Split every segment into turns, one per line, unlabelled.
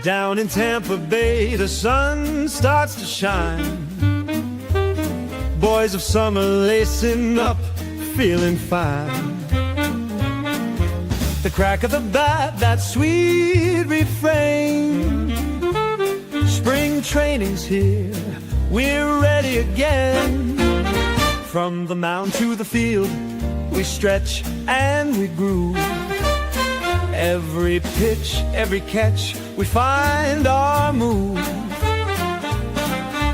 Down in Tampa Bay, the sun starts to shine. Boys of summer lacing up, feeling fine. The crack of the bat, that sweet refrain. Spring training's here, we're ready again. From the mound to the field, we stretch and we groove. Every pitch, every catch, we find our move.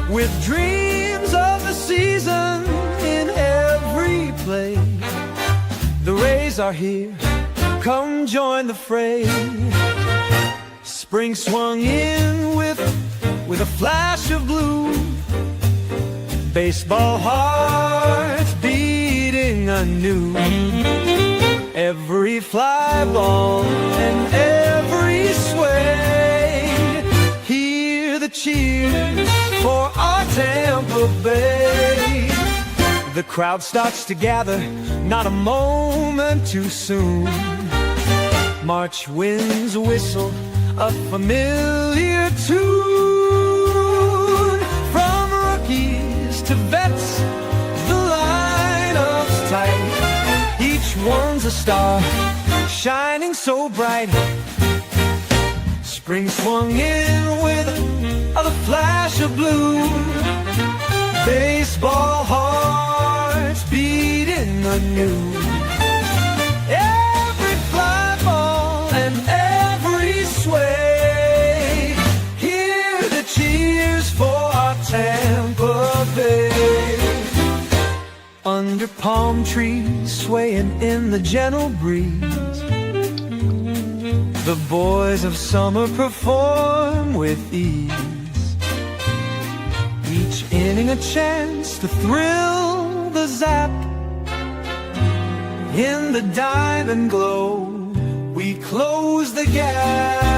With dreams of the season in every play, the Rays are here, come join the fray. Spring swung in with a flash of blue. Baseball hearts beating anew. Every fly ball and every sway, hear the cheers for our Tampa Bay. The crowd starts to gather, not a moment too soon. March winds whistle a familiar tune. From rookies to vets, the lineup's tight. Each one's a star, shining so bright. Spring swung in with a flash of blue. Baseball hearts beating anew. Every fly ball and every sway, hear the cheers for our Tampa Bay. Under palm trees, swaying in the gentle breeze, the boys of summer perform with ease. Each inning a chance to thrill the zap. In the diamond glow, we close the gap.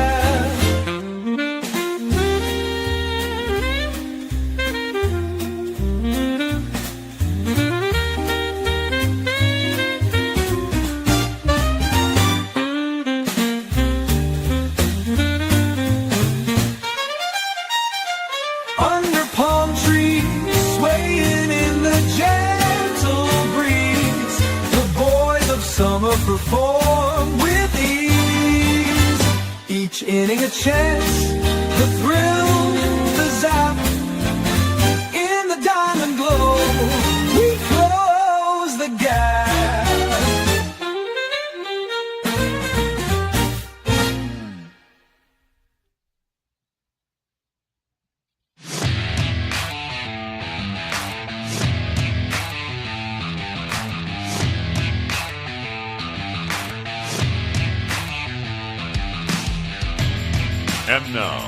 Summer perform with ease. Each inning a chance, the thrill, the zap. In the diamond glow, we close the gap.
And now,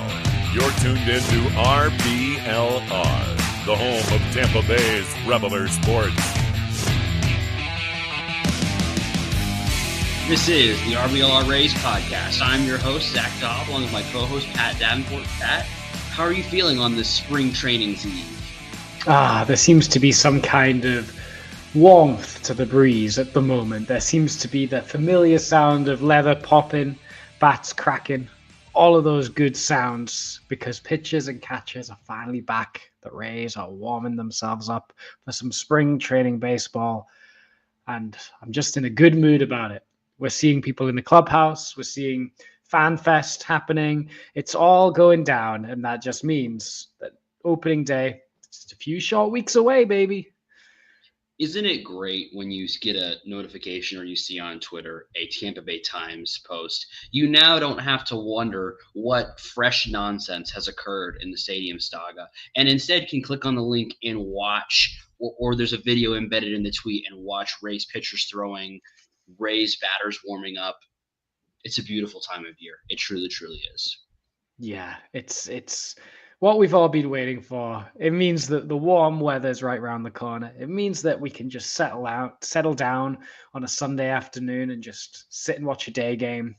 you're tuned into RBLR, the home of Tampa Bay's Reveler Sports.
This is the RBLR Rays podcast. I'm your host, Zach Dobb, along with my co-host, Pat Davenport. Pat, how are you feeling on this spring training's eve?
There seems to be some kind of warmth to the breeze at the moment. There seems to be the familiar sound of leather popping, bats cracking. All of those good sounds, because pitchers and catchers are finally back. The Rays are warming themselves up for some spring training baseball, and I'm just in a good mood about it. We're seeing people in the clubhouse. We're seeing Fan Fest happening. It's all going down, and that just means that opening day, it's just a few short weeks away, baby.
Isn't it great when you get a notification or you see on Twitter a Tampa Bay Times post? You now don't have to wonder what fresh nonsense has occurred in the stadium saga, and instead can click on the link and watch, or there's a video embedded in the tweet, and watch Rays pitchers throwing, Rays batters warming up. It's a beautiful time of year. It truly, truly is.
Yeah, it's what we've all been waiting for. It means that the warm weather's right around the corner. It means that we can just settle down on a Sunday afternoon and just sit and watch a day game.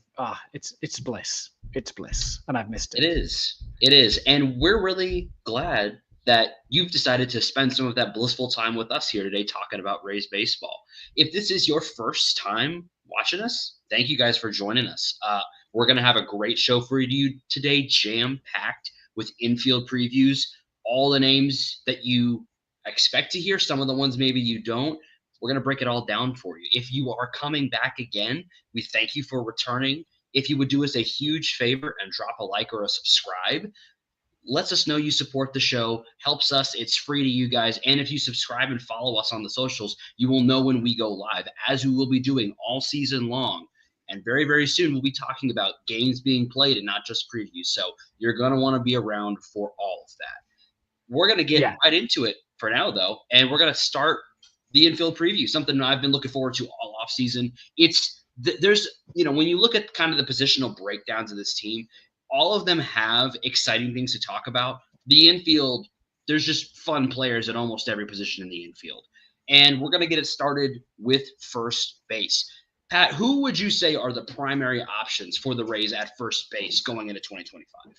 It's bliss. It's bliss, and I've missed it.
It is. And we're really glad that you've decided to spend some of that blissful time with us here today talking about Rays baseball. If this is your first time watching us, thank you guys for joining us. We're going to have a great show for you today, jam-packed with infield previews, all the names that you expect to hear, some of the ones maybe you don't. We're going to break it all down for you. If you are coming back again, we thank you for returning. If you would do us a huge favor and drop a like or a subscribe, lets us know you support the show, helps us. It's free to you guys. And if you subscribe and follow us on the socials, you will know when we go live, as we will be doing all season long. And very, very soon, we'll be talking about games being played and not just previews. So you're going to want to be around for all of that. We're going to get right into it for now, though, and we're going to start the infield preview, something I've been looking forward to all offseason. There's, when you look at kind of the positional breakdowns of this team, all of them have exciting things to talk about. The infield, there's just fun players at almost every position in the infield. And we're going to get it started with first base. Pat, who would you say are the primary options for the Rays at first base going into 2025?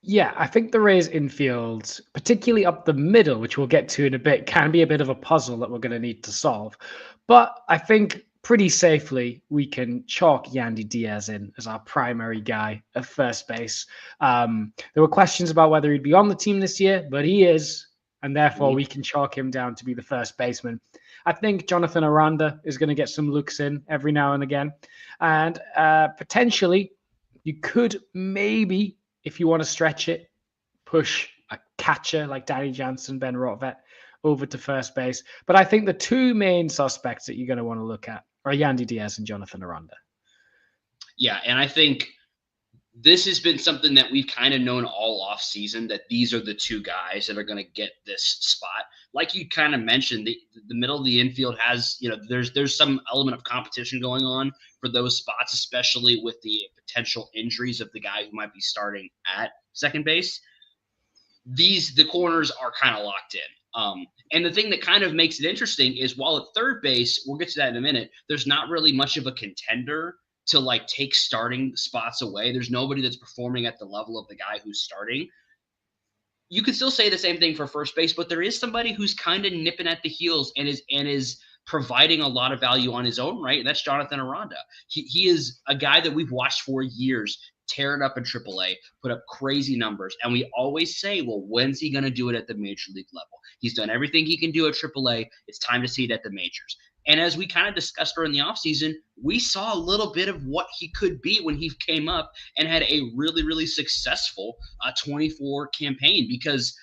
Yeah, I think the Rays infield, particularly up the middle, which we'll get to in a bit, can be a bit of a puzzle that we're going to need to solve. But I think pretty safely we can chalk Yandy Diaz in as our primary guy at first base. There were questions about whether he'd be on the team this year, but he is, and therefore we can chalk him down to be the first baseman. I think Jonathan Aranda is going to get some looks in every now and again. And potentially you could maybe, if you want to stretch it, push a catcher like Danny Jansen, Ben Rotvet over to first base. But I think the two main suspects that you're going to want to look at are Yandy Diaz and Jonathan Aranda.
Yeah, and I think this has been something that we've kind of known all off season, that these are the two guys that are going to get this spot. Like you kind of mentioned, the middle of the infield has, there's some element of competition going on for those spots, especially with the potential injuries of the guy who might be starting at second base. The corners are kind of locked in. And the thing that kind of makes it interesting is, while at third base, we'll get to that in a minute, there's not really much of a contender to take starting spots away. There's nobody that's performing at the level of the guy who's starting. You could still say the same thing for first base, but there is somebody who's kind of nipping at the heels and is providing a lot of value on his own right. And that's Jonathan Aranda. He is a guy that we've watched for years, tear it up in AAA, put up crazy numbers. And we always say, well, when's he going to do it at the major league level? He's done everything he can do at AAA. It's time to see it at the majors. And as we kind of discussed during the offseason, we saw a little bit of what he could be when he came up and had a really, really successful 24 campaign, because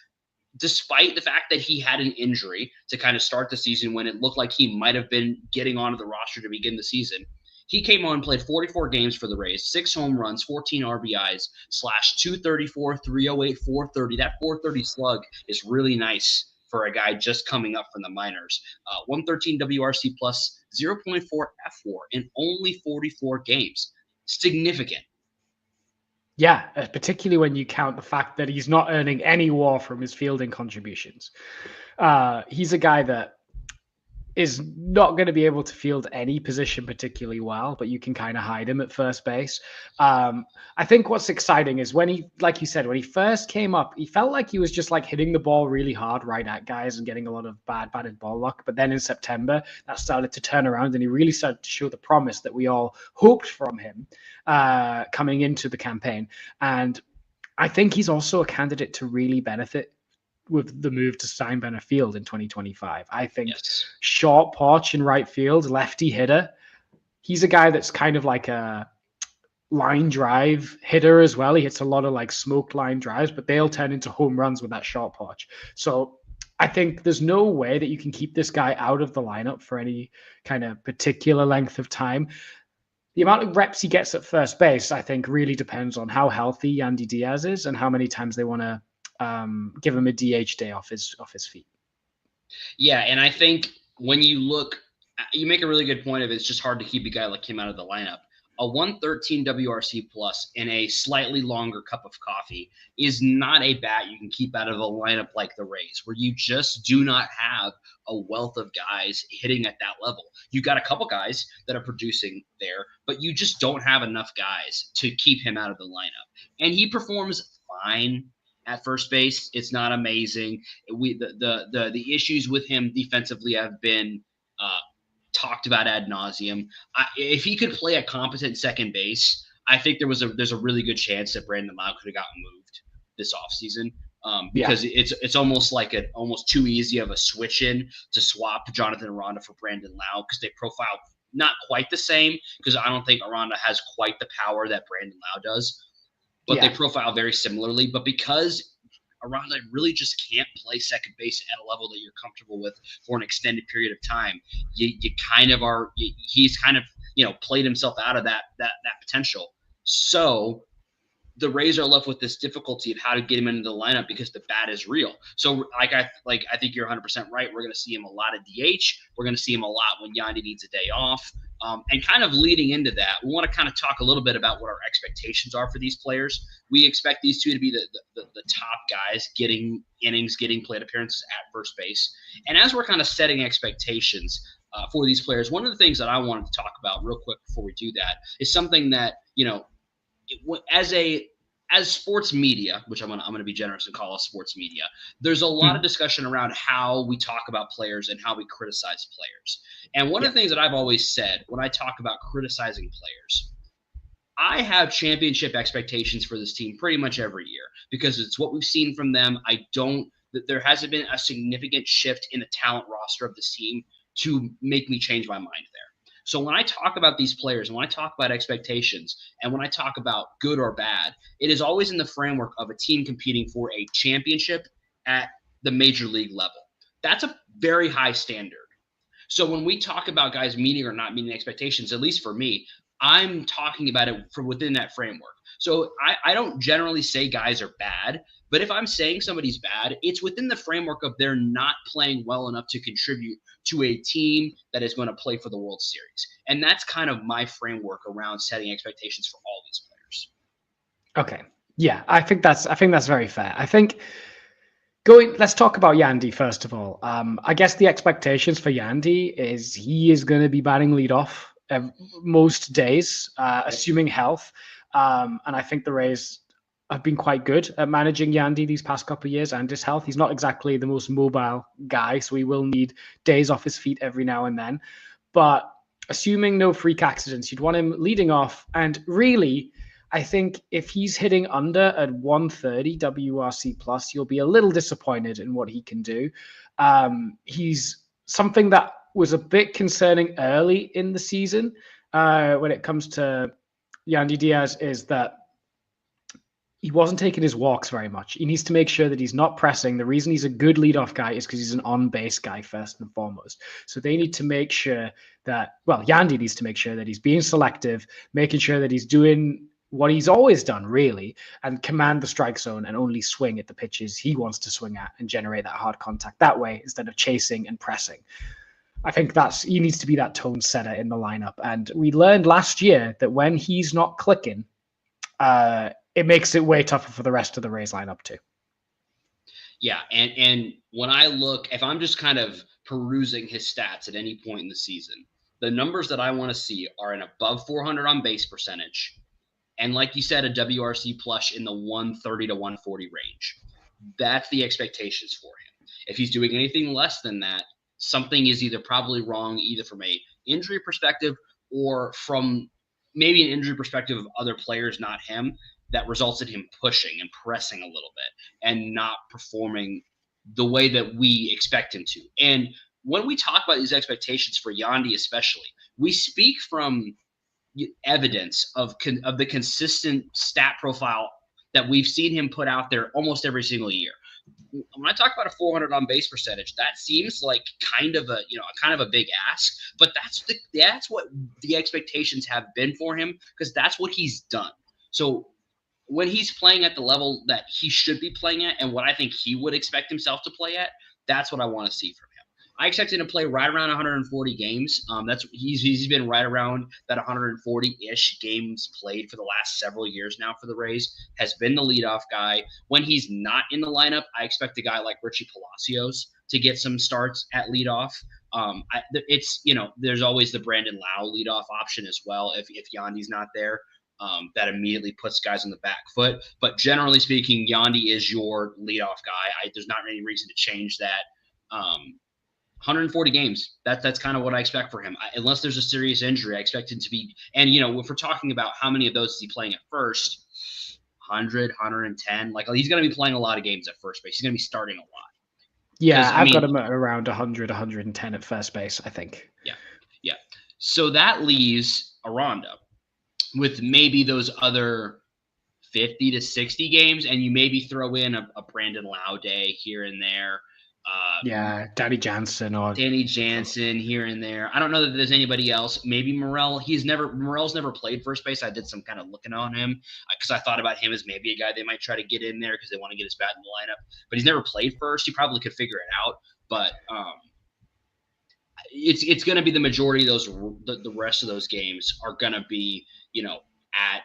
despite the fact that he had an injury to kind of start the season when it looked like he might have been getting onto the roster to begin the season, he came on and played 44 games for the Rays, 6 home runs, 14 RBIs, /234, 308, 430. That 430 slug is really nice for a guy just coming up from the minors. 113 WRC plus, 0.4 F4 in only 44 games. Significant.
Yeah, particularly when you count the fact that he's not earning any WAR from his fielding contributions. He's a guy that is not going to be able to field any position particularly well, but you can kind of hide him at first base. I think what's exciting is when he, like you said, when he first came up, he felt like he was just hitting the ball really hard right at guys and getting a lot of batted ball luck. But then in September, that started to turn around and he really started to show the promise that we all hoped from him coming into the campaign. And I think he's also a candidate to really benefit with the move to Steinbrenner Field in 2025. I think short porch in right field, lefty hitter. He's a guy that's kind of like a line drive hitter as well. He hits a lot of smoked line drives, but they'll turn into home runs with that short porch. So I think there's no way that you can keep this guy out of the lineup for any kind of particular length of time. The amount of reps he gets at first base, I think, really depends on how healthy Yandy Diaz is and how many times they want to give him a DH day off his feet.
Yeah, and I think when you look, you make a really good point of it's just hard to keep a guy like him out of the lineup. A 113 WRC plus in a slightly longer cup of coffee is not a bat you can keep out of a lineup like the Rays, where you just do not have a wealth of guys hitting at that level. You got a couple guys that are producing there, but you just don't have enough guys to keep him out of the lineup. And he performs fine at first base. It's not amazing. The issues with him defensively have been talked about ad nauseum. If he could play a competent second base, I think there's a really good chance that Brandon Lau could have gotten moved this offseason. Because it's almost like almost too easy of a switch in to swap Jonathan Aranda for Brandon Lau, because they profile not quite the same, because I don't think Aranda has quite the power that Brandon Lau does, but they profile very similarly. But because Aranda really just can't play second base at a level that you're comfortable with for an extended period of time, you kind of are. He's kind of played himself out of that potential. So the Rays are left with this difficulty of how to get him into the lineup because the bat is real. So I think you're 100% right. We're going to see him a lot at DH. We're going to see him a lot when Yandy needs a day off. And kind of leading into that, we want to kind of talk a little bit about what our expectations are for these players. We expect these two to be the top guys getting innings, getting plate appearances at first base. And as we're kind of setting expectations for these players, one of the things that I wanted to talk about real quick before we do that is something that, as sports media, which I'm gonna be generous and call us sports media, there's a lot of discussion around how we talk about players and how we criticize players. And one of the things that I've always said when I talk about criticizing players, I have championship expectations for this team pretty much every year because it's what we've seen from them. There hasn't been a significant shift in the talent roster of this team to make me change my mind there. So when I talk about these players and when I talk about expectations and when I talk about good or bad, it is always in the framework of a team competing for a championship at the major league level. That's a very high standard. So when we talk about guys meeting or not meeting expectations, at least for me, I'm talking about it from within that framework. So I don't generally say guys are bad, but if I'm saying somebody's bad, it's within the framework of they're not playing well enough to contribute to a team that is going to play for the World Series. And that's kind of my framework around setting expectations for all these players.
Okay. Yeah, I think that's very fair. I think let's talk about Yandy first of all. I guess the expectations for Yandy is he is going to be batting leadoff most days, assuming health. And I think the Rays have been quite good at managing Yandy these past couple of years and his health. He's not exactly the most mobile guy, so he will need days off his feet every now and then. But assuming no freak accidents, you'd want him leading off. And really, I think if he's hitting under at 130 WRC plus, you'll be a little disappointed in what he can do. He's something that was a bit concerning early in the season when it comes to Yandy Diaz is that he wasn't taking his walks very much. He needs to make sure that he's not pressing. The reason he's a good leadoff guy is because he's an on-base guy first and foremost. So they need to make sure that, Yandy needs to make sure that he's being selective, making sure that he's doing what he's always done, really, and command the strike zone and only swing at the pitches he wants to swing at and generate that hard contact that way instead of chasing and pressing. I think he needs to be that tone setter in the lineup. And we learned last year that when he's not clicking, it makes it way tougher for the rest of the Rays lineup too.
Yeah, and when I look, if I'm just kind of perusing his stats at any point in the season, the numbers that I want to see are an above 400 on base percentage, and like you said, a WRC plus in the 130 to 140 range. That's the expectations for him. If he's doing anything less than that, something is either probably wrong, either from a injury perspective or from maybe an injury perspective of other players, not him, that results in him pushing and pressing a little bit and not performing the way that we expect him to. And when we talk about these expectations for Yandy especially, we speak from evidence of the consistent stat profile that we've seen him put out there almost every single year. When I talk about a 400 on base percentage, that seems like kind of a big ask, but that's what the expectations have been for him because that's what he's done. So when he's playing at the level that he should be playing at and what I think he would expect himself to play at, that's what I want to see from him. I expect him to play right around 140 games. He's been right around that 140-ish games played for the last several years now for the Rays, has been the leadoff guy. When he's not in the lineup, I expect a guy like Richie Palacios to get some starts at leadoff. There's always the Brandon Lau leadoff option as well if Yandy's not there. That immediately puts guys on the back foot. But generally speaking, Yandy is your leadoff guy. There's not any reason to change that. 140 games. That's kind of what I expect for him. Unless there's a serious injury, I expect him to be. And if we're talking about how many of those is he playing at first, 100, 110. Like he's going to be playing a lot of games at first base. He's going to be starting a lot.
Yeah, I've got him at around 100, 110 at first base, I think.
Yeah. So that leaves Aranda with maybe those other 50 to 60 games, and you maybe throw in a Brandon Lau day here and there.
Danny Jansen
here and there. I don't know that there's anybody else. Maybe Morel. Morel's never played first base. I did some kind of looking on him because I thought about him as maybe a guy they might try to get in there because they want to get his bat in the lineup. But he's never played first. He probably could figure it out. But it's going to be the majority of those. The rest of those games are going to be at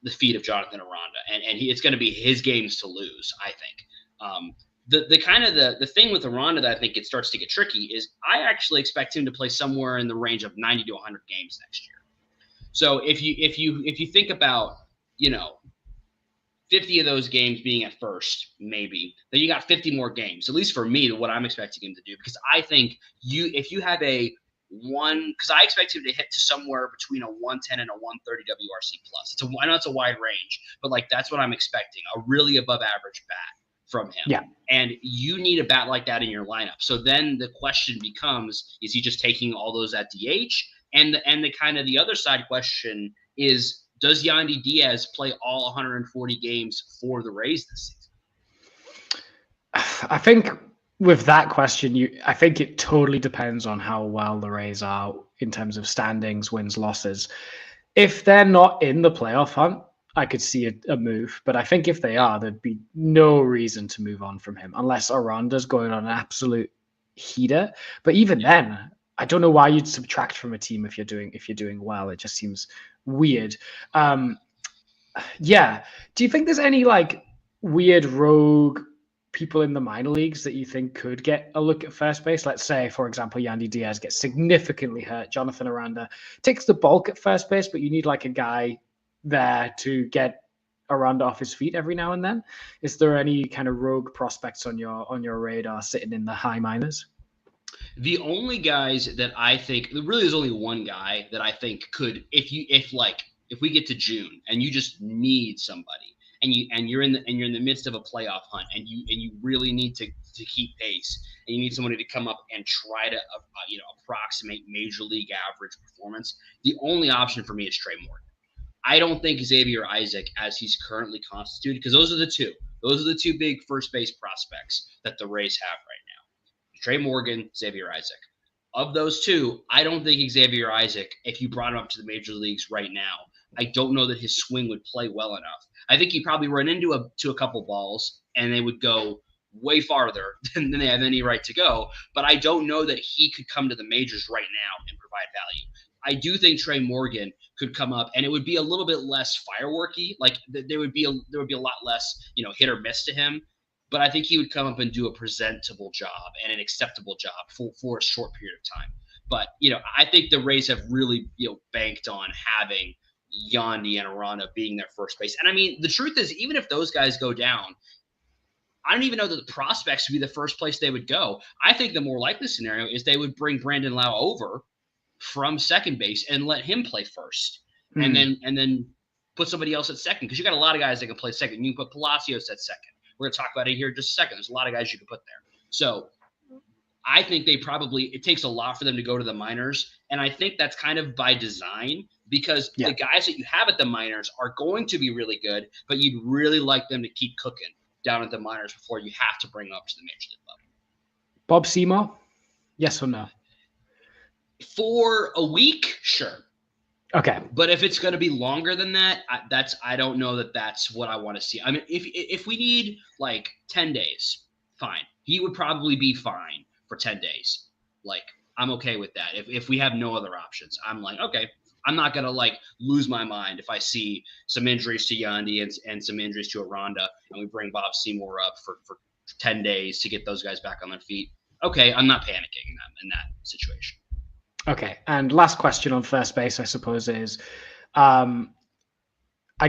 the feet of Jonathan Aranda, and it's going to be his games to lose. I think. The thing with Aranda that I think it starts to get tricky is I actually expect him to play somewhere in the range of 90 to 100 games next year. So if you think about 50 of those games being at first, maybe then you got 50 more games. At least for me, what I'm expecting him to do, because I think if you have because I expect him to hit to somewhere between a 110 and a 130 WRC plus. I know it's a wide range, but that's what I'm expecting, a really above average bat from him.
Yeah.
And you need a bat like that in your lineup. So then the question becomes, is he just taking all those at DH? And the other side question is, does Yandy Diaz play all 140 games for the Rays this season?
I think with that question, I think it totally depends on how well the Rays are in terms of standings, wins, losses. If they're not in the playoff hunt, I could see a move, but I think if they are, there'd be no reason to move on from him unless Aranda's going on an absolute heater. But even then, I don't know why you'd subtract from a team if you're doing well. It just seems weird. Do you think there's any weird rogue people in the minor leagues that you think could get a look at first base? Let's say, for example, Yandy Diaz gets significantly hurt. Jonathan Aranda takes the bulk at first base, but you need a guy there to get Aranda off his feet every now and then. Is there any kind of rogue prospects on your radar sitting in the high minors?
The only guys that I think, really there's only one guy that I think could, if we get to June and you just need somebody and you're in the midst of a playoff hunt and you really need to keep pace and you need somebody to come up and try to approximate major league average performance, the only option for me is Trey Morgan. I don't think Xavier Isaac, as he's currently constituted, because those are the two big first base prospects that the Rays have right now. Trey Morgan, Xavier Isaac. Of those two, I don't think Xavier Isaac, if you brought him up to the major leagues right now, I don't know that his swing would play well enough. I think he'd probably run into a couple balls and they would go way farther than they have any right to go. But I don't know that he could come to the majors right now and provide value. I do think Trey Morgan could come up, and it would be a little bit less fireworky. There would be a lot less, hit or miss to him. But I think he would come up and do a presentable job and an acceptable job for a short period of time. But I think the Rays have really banked on having Yandy and Aranda being their first base. And I mean, the truth is, even if those guys go down, I don't even know that the prospects would be the first place they would go. I think the more likely scenario is they would bring Brandon Lau over from second base and let him play first, and then put somebody else at second, because you got a lot of guys that can play second. You can put Palacios at second. We're going to talk about it here in just a second. There's a lot of guys you can put there. So I think it takes a lot for them to go to the minors, and I think that's kind of by design, because the guys that you have at the minors are going to be really good, but you'd really like them to keep cooking down at the minors before you have to bring them up to the major league level.
Bob Seymour, yes or no?
For a week, sure.
Okay.
But if it's going to be longer than that, I don't know that that's what I want to see. I mean, if we need 10 days, fine. He would probably be fine for 10 days. I'm okay with that. If we have no other options, I'm okay. I'm not going to lose my mind if I see some injuries to Yandy and some injuries to Aranda, and we bring Bob Seymour up for 10 days to get those guys back on their feet. Okay, I'm not panicking in that situation.
Okay, and last question on first base, I suppose, is, I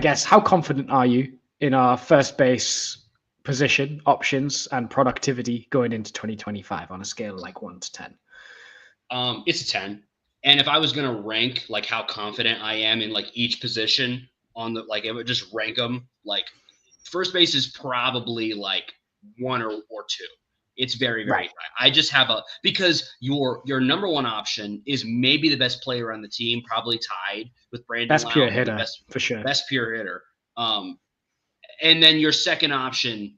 guess, how confident are you in our first base position options and productivity going into 2025 on a scale of like 1 to 10?
It's a 10. And if I was going to rank like how confident I am in like each position on the, like, it would just rank them. Like first base is probably like 1 or 2. It's very, very high. I just have because your number one option is maybe the best player on the team, probably tied with Brandon
Best
Lau,
pure hitter, for sure.
Best pure hitter. And then your second option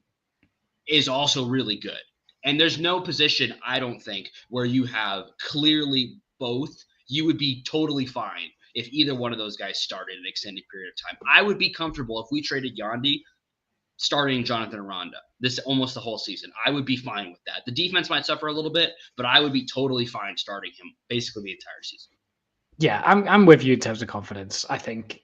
is also really good. And there's no position, I don't think, where you have clearly both. You would be totally fine if either one of those guys started an extended period of time. I would be comfortable if we traded Yandy starting Jonathan Aranda this almost the whole season. I would be fine with that. The defense might suffer a little bit, but I would be totally fine starting him basically the entire season.
Yeah, I'm with you in terms of confidence. I think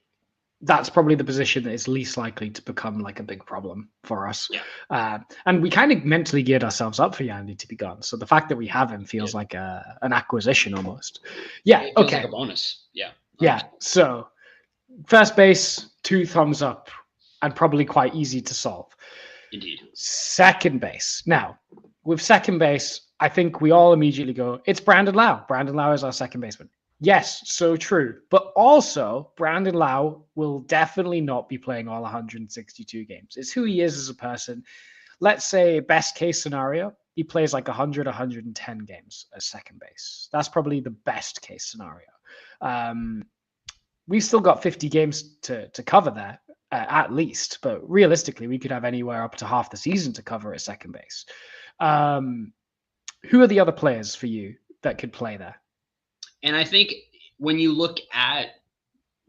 that's probably the position that is least likely to become like a big problem for us.
Yeah.
And we kind of mentally geared ourselves up for Yandy to be gone. So the fact that we have him feels like an acquisition almost. Yeah.
It feels
okay.
like a bonus. Yeah.
Yeah. So first base, 2 thumbs up and probably quite easy to solve.
Indeed.
Second base. Now, with second base, I think we all immediately go, it's Brandon Lau. Brandon Lau is our second baseman. Yes, so true. But also, Brandon Lau will definitely not be playing all 162 games. It's who he is as a person. Let's say best case scenario, he plays like 100, 110 games as second base. That's probably the best case scenario. We've still got 50 games to cover there, at least. But realistically, we could have anywhere up to half the season to cover at second base. Who are the other players for you that could play there?
And I think when you look at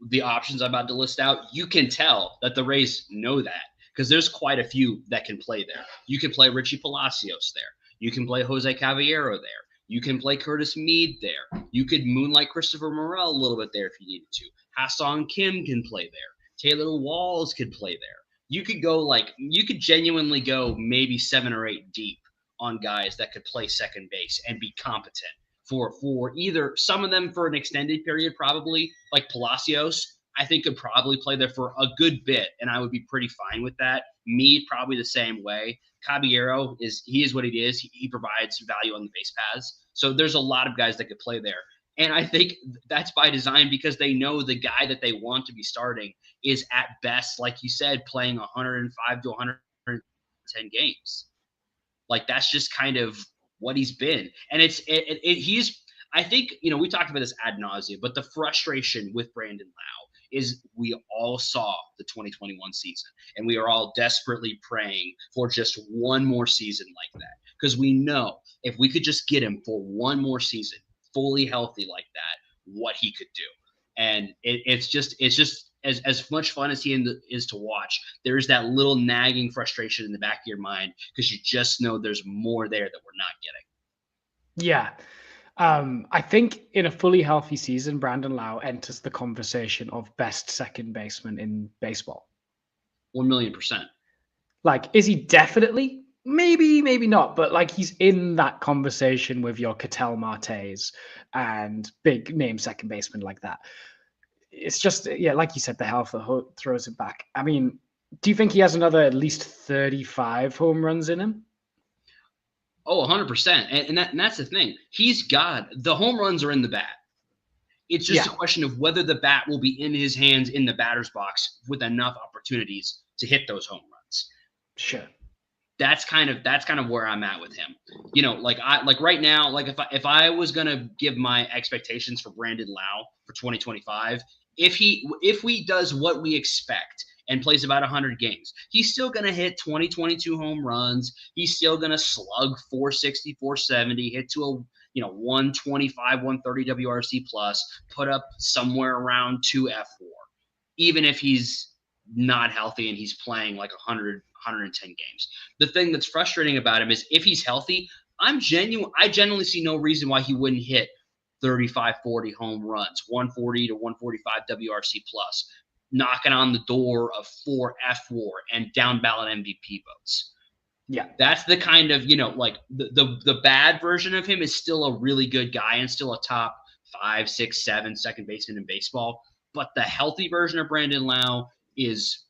the options I'm about to list out, you can tell that the Rays know that because there's quite a few that can play there. You can play Richie Palacios there. You can play Jose Caballero there. You can play Curtis Mead there. You could moonlight Christopher Morel a little bit there if you needed to. Ha-Sung Kim can play there. Taylor Walls could play there. You could genuinely go maybe 7 or 8 deep on guys that could play second base and be competent. For either some of them for an extended period, probably like Palacios, I think could probably play there for a good bit, and I would be pretty fine with that. Mead probably the same way. Caballero is what he is. He provides value on the base paths. So there's a lot of guys that could play there, and I think that's by design because they know the guy that they want to be starting is at best, like you said, playing 105 to 110 games. Like that's just kind of what he's been. And he's, I think, we talked about this ad nauseum, but the frustration with Brandon Lau is we all saw the 2021 season and we are all desperately praying for just one more season like that. Because we know if we could just get him for one more season, fully healthy like that, what he could do. And it's just as much fun as he is to watch, there's that little nagging frustration in the back of your mind because you just know there's more there that we're not getting.
Yeah. I think in a fully healthy season, Brandon Lau enters the conversation of best second baseman in baseball.
1,000,000%.
Like, is he definitely? Maybe, maybe not. But like, he's in that conversation with your Ketel Martes and big name second baseman like that. It's just, yeah, like you said, the health throws it back. I mean, do you think he has another at least 35 home runs in him?
Oh, 100%. And that's the thing. He's got the home runs are in the bat. It's just a question of whether the bat will be in his hands in the batter's box with enough opportunities to hit those home runs.
Sure.
That's kind of where I'm at with him. Right now, like if I was gonna give my expectations for Brandon Lau for 2025, if he does what we expect and plays about 100 games, he's still going to hit 20, 22 home runs. He's still going to slug 460, 470, hit to a 125, 130 WRC plus, put up somewhere around 2 F4, even if he's not healthy and he's playing like 100, 110 games. The thing that's frustrating about him is if he's healthy, I genuinely see no reason why he wouldn't hit 35, 40 home runs, 140 to 145 WRC plus, knocking on the door of 4 F4 and down ballot MVP votes.
Yeah.
That's the kind of, the bad version of him is still a really good guy and still a top 5, 6, 7 second baseman in baseball. But the healthy version of Brandon Lau is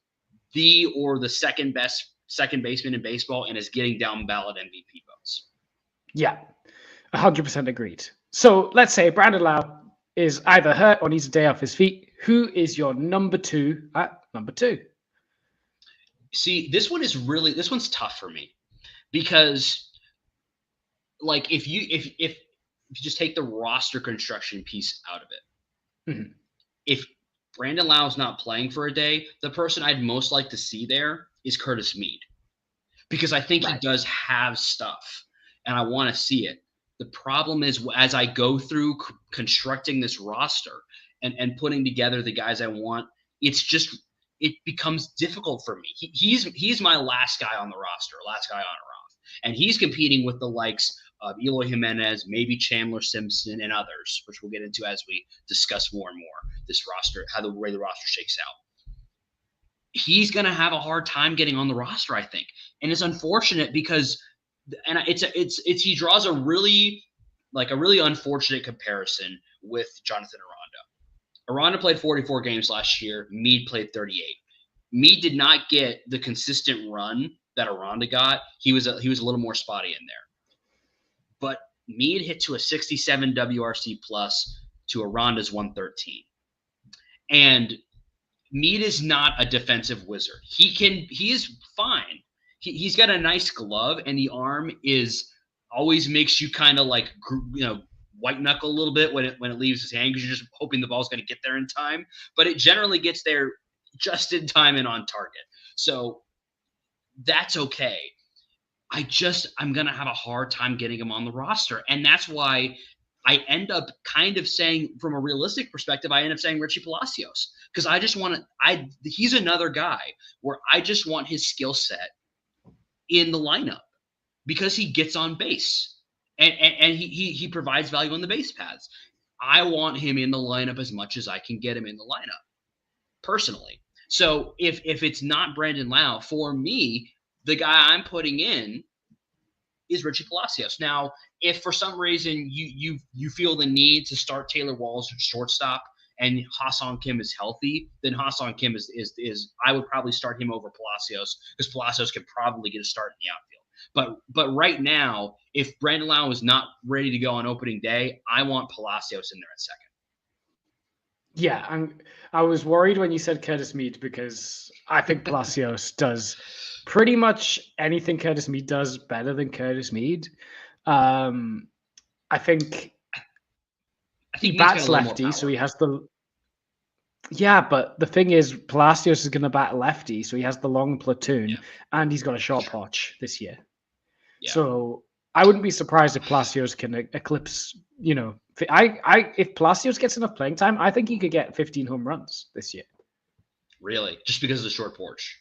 the second best second baseman in baseball and is getting down ballot MVP votes.
Yeah, 100% agreed. So let's say Brandon Lau is either hurt or needs a day off his feet. Who is your number 2 at number 2?
See, this one's tough for me because like if you just take the roster construction piece out of it,
Mhm.
if Brandon Lau's not playing for a day, the person I'd most like to see there is Curtis Mead because I think he does have stuff and I want to see it. The problem is as I go through constructing this roster and putting together the guys I want, it becomes difficult for me. He's my last guy on the roster, last guy on Roth, and he's competing with the likes of Eloy Jimenez, maybe Chandler Simpson, and others, which we'll get into as we discuss more and more this roster, how the way the roster shakes out. He's going to have a hard time getting on the roster, I think, and it's unfortunate because, and he draws a really unfortunate comparison with Jonathan Aranda. Aranda played 44 games last year. Mead played 38. Mead did not get the consistent run that Aranda got. He was a little more spotty in there. But Mead hit to a 67 WRC plus to Aranda's 113. And Mead is not a defensive wizard. He is fine. He's got a nice glove, and the arm always makes you kind of like, white knuckle a little bit when it leaves his hand because you're just hoping the ball's going to get there in time. But it generally gets there just in time and on target. So that's okay. I'm going to have a hard time getting him on the roster. And that's why I end up kind of saying, from a realistic perspective, I end up saying Richie Palacios because I just want to – he's another guy where I just want his skill set in the lineup because he gets on base and he provides value on the base paths. I want him in the lineup as much as I can get him in the lineup personally. So if it's not Brandon Lau, for me – the guy I'm putting in is Richie Palacios. Now, if for some reason you feel the need to start Taylor Walls at shortstop and Ha-Seong Kim is healthy, then Ha-Seong Kim is I would probably start him over Palacios because Palacios could probably get a start in the outfield. But right now, if Brandon Lau is not ready to go on opening day, I want Palacios in there at second.
Yeah, I was worried when you said Curtis Mead because I think Palacios does pretty much anything Curtis Mead does better than Curtis Mead. I think he bats lefty, so he has the. Yeah, but the thing is, Palacios is going to bat lefty, so he has the long platoon, and he's got a short porch this year. Yeah. So I wouldn't be surprised if Palacios can eclipse. If Palacios gets enough playing time, I think he could get 15 home runs this year.
Really, just because of the short porch.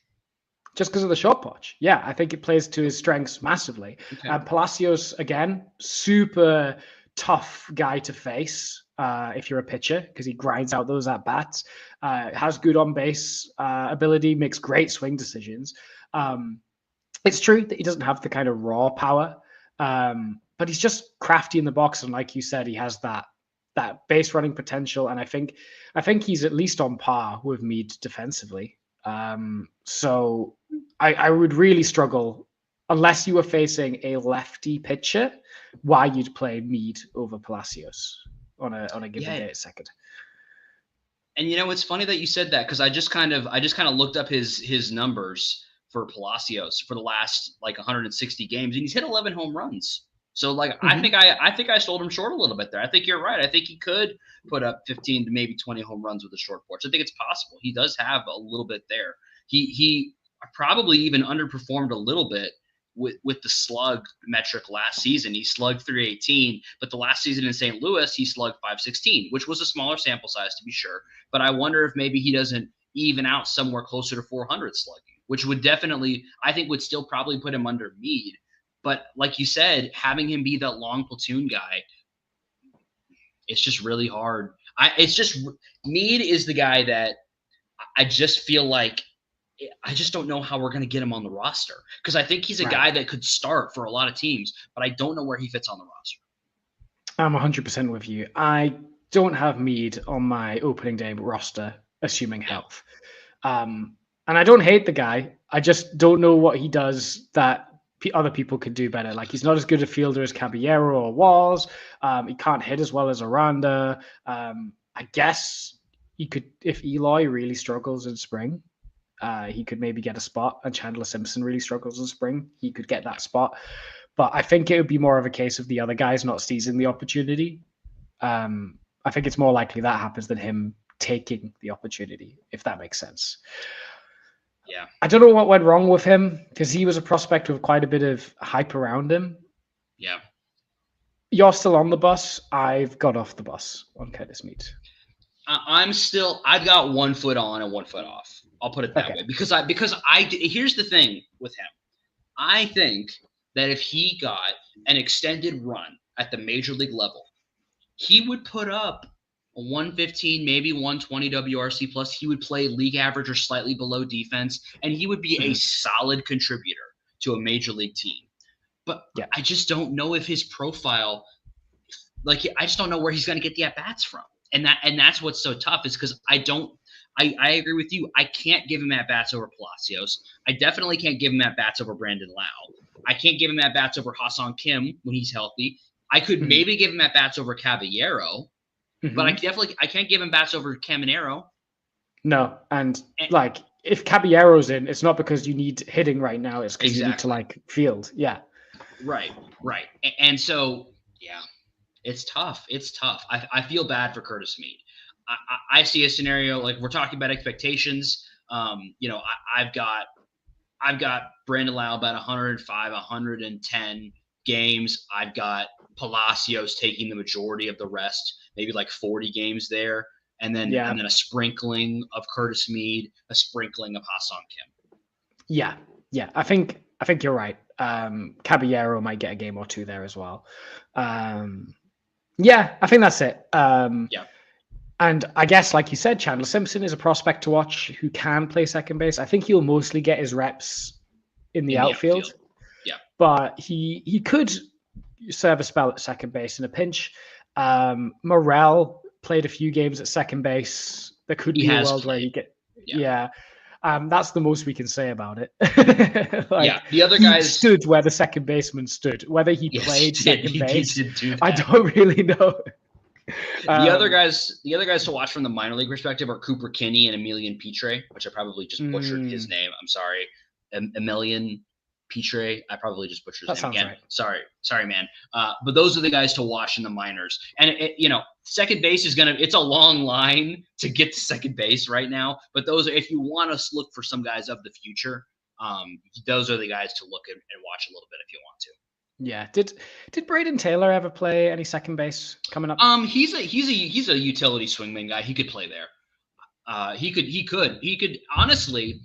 Just because of the short porch. Yeah, I think it plays to his strengths massively. Okay. Palacios, again, super tough guy to face if you're a pitcher because he grinds out those at-bats, has good on-base ability, makes great swing decisions. It's true that he doesn't have the kind of raw power, but he's just crafty in the box. And like you said, he has that base running potential. And I think he's at least on par with Mead defensively. So I would really struggle unless you were facing a lefty pitcher, why you'd play Mead over Palacios on a given day at second.
And it's funny that you said that because I just kind of looked up his numbers for Palacios for the last 160 games, and he's hit 11 home runs. So I think I sold him short a little bit there. I think you're right. I think he could put up 15 to maybe 20 home runs with a short porch. I think it's possible. He does have a little bit there. He probably even underperformed a little bit with the slug metric last season. He slugged 318, but the last season in St. Louis, he slugged 516, which was a smaller sample size to be sure. But I wonder if maybe he doesn't even out somewhere closer to 400 slugging, which would definitely, I think, would still probably put him under Mead. But like you said, having him be that long platoon guy, it's just really hard. Mead is the guy that I just feel like I just don't know how we're going to get him on the roster because I think he's a guy that could start for a lot of teams, but I don't know where he fits on the roster.
I'm 100% with you. I don't have Mead on my opening day roster, assuming health. And And I don't hate the guy. I just don't know what he does that other people could do better. Like, he's not as good a fielder as Caballero or Walls. He can't hit as well as Aranda. I guess he could, if Eloy really struggles in spring, he could maybe get a spot, and Chandler Simpson really struggles in spring, he could get that spot. But I think it would be more of a case of the other guys not seizing the opportunity. I think it's more likely that happens than him taking the opportunity, if that makes sense.
Yeah.
I don't know what went wrong with him, because he was a prospect with quite a bit of hype around him.
Yeah.
You're still on the bus. I've got off the bus on Curtis Mead.
I've got 1 foot on and 1 foot off. I'll put it that way, because here's the thing with him. I think that if he got an extended run at the major league level, he would put up a 115, maybe 120 WRC plus. He would play league average or slightly below defense, and he would be a solid contributor to a major league team. But I just don't know if his profile, I just don't know where he's going to get the at-bats from. And that's what's so tough, is because I agree with you. I can't give him at-bats over Palacios. I definitely can't give him at-bats over Brandon Lau. I can't give him at-bats over Ha-Seong Kim when he's healthy. I could maybe give him at-bats over Caballero, but I can't give him bats over Caminero.
No, and if Caballero's in, it's not because you need hitting right now. It's because you need to field. Yeah.
Right. And so, yeah, it's tough. It's tough. I feel bad for Curtis Mead. I see a scenario, like, we're talking about expectations. I've got Brandon Lau about 105, 110 games. I've got Palacios taking the majority of the rest, maybe like 40 games there, and then a sprinkling of Curtis Mead, a sprinkling of Ha-Seong Kim.
Yeah. I think you're right. Caballero might get a game or two there as well. I think that's it. And I guess, like you said, Chandler Simpson is a prospect to watch who can play second base. I think he'll mostly get his reps in the outfield.
Yeah.
But he could serve a spell at second base in a pinch. Morel played a few games at second base. There could be a world where he get that's the most we can say about it.
The other guys
stood where the second baseman stood. Whether he played second base, I don't really know.
The other guys to watch from the minor league perspective are Cooper Kinney and Emilian Pitre, which I probably just butchered his name. I'm sorry, Emilian Pitre. I probably just butchered his name again. Right. Sorry, man. But those are the guys to watch in the minors. And second base it's a long line to get to second base right now. But those are, if you want to look for some guys of the future, those are the guys to look at and watch a little bit if you want to.
Yeah. Did Braden Taylor ever play any second base coming up?
He's a utility swingman guy. He could play there. He could honestly.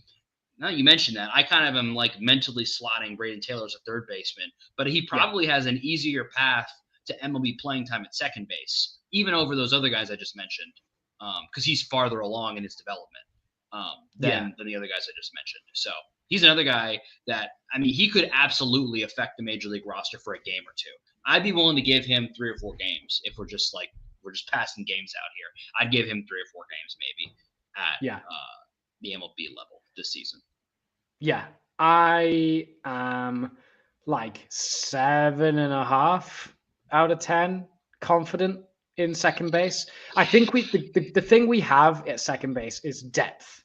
Now you mentioned that, I kind of am mentally slotting Braden Taylor as a third baseman, but he probably has an easier path to MLB playing time at second base, even over those other guys I just mentioned, because he's farther along in his development than the other guys I just mentioned. So he's another guy that, he could absolutely affect the major league roster for a game or two. I'd be willing to give him 3 or 4 games if we're just passing games out here. I'd give him 3 or 4 games maybe at the MLB level this season.
Yeah, I am 7.5 out of 10 confident in second base. I think the thing we have at second base is depth.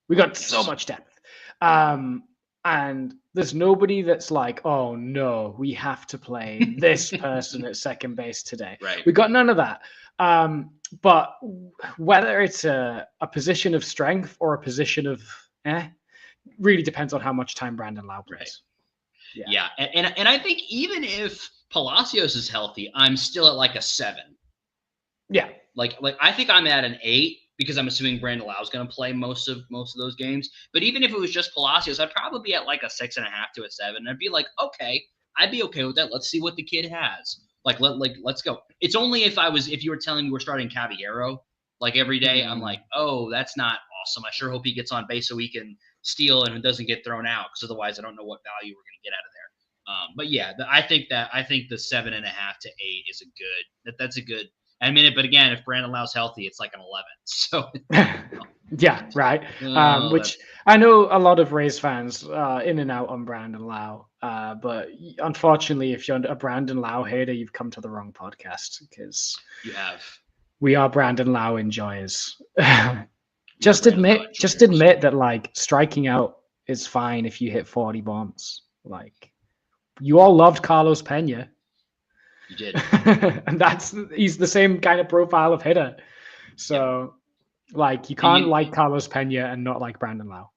We got so much depth. And there's nobody that's oh no, we have to play this person at second base today.
Right.
We got none of that. But whether it's a position of strength or a position of really depends on how much time Brandon Lau plays.
Right. Yeah. And I think even if Palacios is healthy, I'm still at a 7.
Yeah.
I think I'm at an 8 because I'm assuming Brandon Lau is going to play most of those games. But even if it was just Palacios, I'd probably be at a 6.5 to a 7. I'd be okay. I'd be okay with that. Let's see what the kid has. Let's go. It's only if you were telling me we're starting Caballero every day, I'm oh, that's not awesome. I sure hope he gets on base so he can steal and it doesn't get thrown out, because otherwise I don't know what value we're going to get out of there. But yeah, I think the 7.5 to 8 is that's a good. I mean, but again, if Brandon Lau's healthy, it's like an 11. So,
yeah, right.
Oh,
Which I know a lot of Rays fans in and out on Brandon Lau. But unfortunately, if you're a Brandon Lau hater, you've come to the wrong podcast because
you have.
we are Brandon Lau enjoyers.
We are Brandon Lau
Just
enjoyers.
admit that like striking out is fine if you hit 40 bombs. Like you all loved Carlos Pena.
You did.
And he's the same kind of profile of hitter. So like you can't like Carlos Pena and not like Brandon Lau.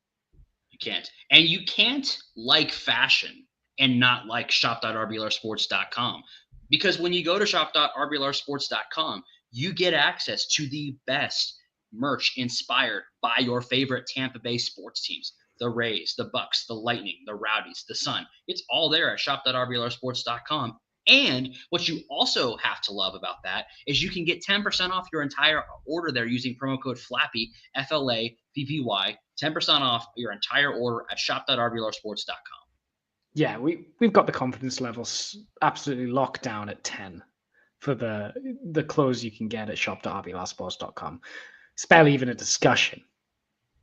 You can't. And you can't like fashion and not like shop.rblarsports.com. Because when you go to shop.rblarsports.com, you get access to the best merch inspired by your favorite Tampa Bay sports teams. The Rays, the Bucks, the Lightning, the Rowdies, the Sun. It's all there at shop.rblarsports.com. And what you also have to love about that is you can get 10% off your entire order there using promo code FLAPPY, FLAPPY, 10% off your entire order at shop.rblarsports.com.
Yeah, we've got the confidence levels absolutely locked down at 10 for the clothes you can get at shop.rblarsports.com. It's barely even a discussion.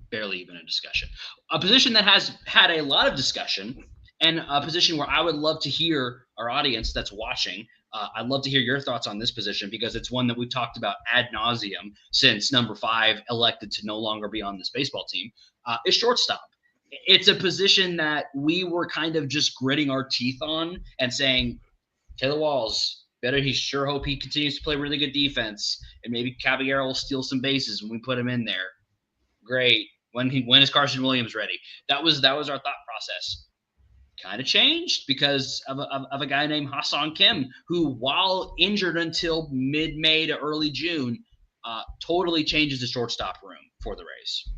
Barely even a discussion. A position that has had a lot of discussion, and a position where I would love to hear our audience that's watching. I'd love to hear your thoughts on this position because it's one that we've talked about ad nauseum since number 5 elected to no longer be on this baseball team, is shortstop. It's a position that we were kind of just gritting our teeth on and saying, Taylor Walls, better he sure hope he continues to play really good defense, and maybe Caballero will steal some bases when we put him in there. Great. When is Carson Williams ready? That was our thought process. Kind of changed because of a guy named Ha-Seong Kim, who, while injured until mid-May to early June, totally changes the shortstop room for the Rays.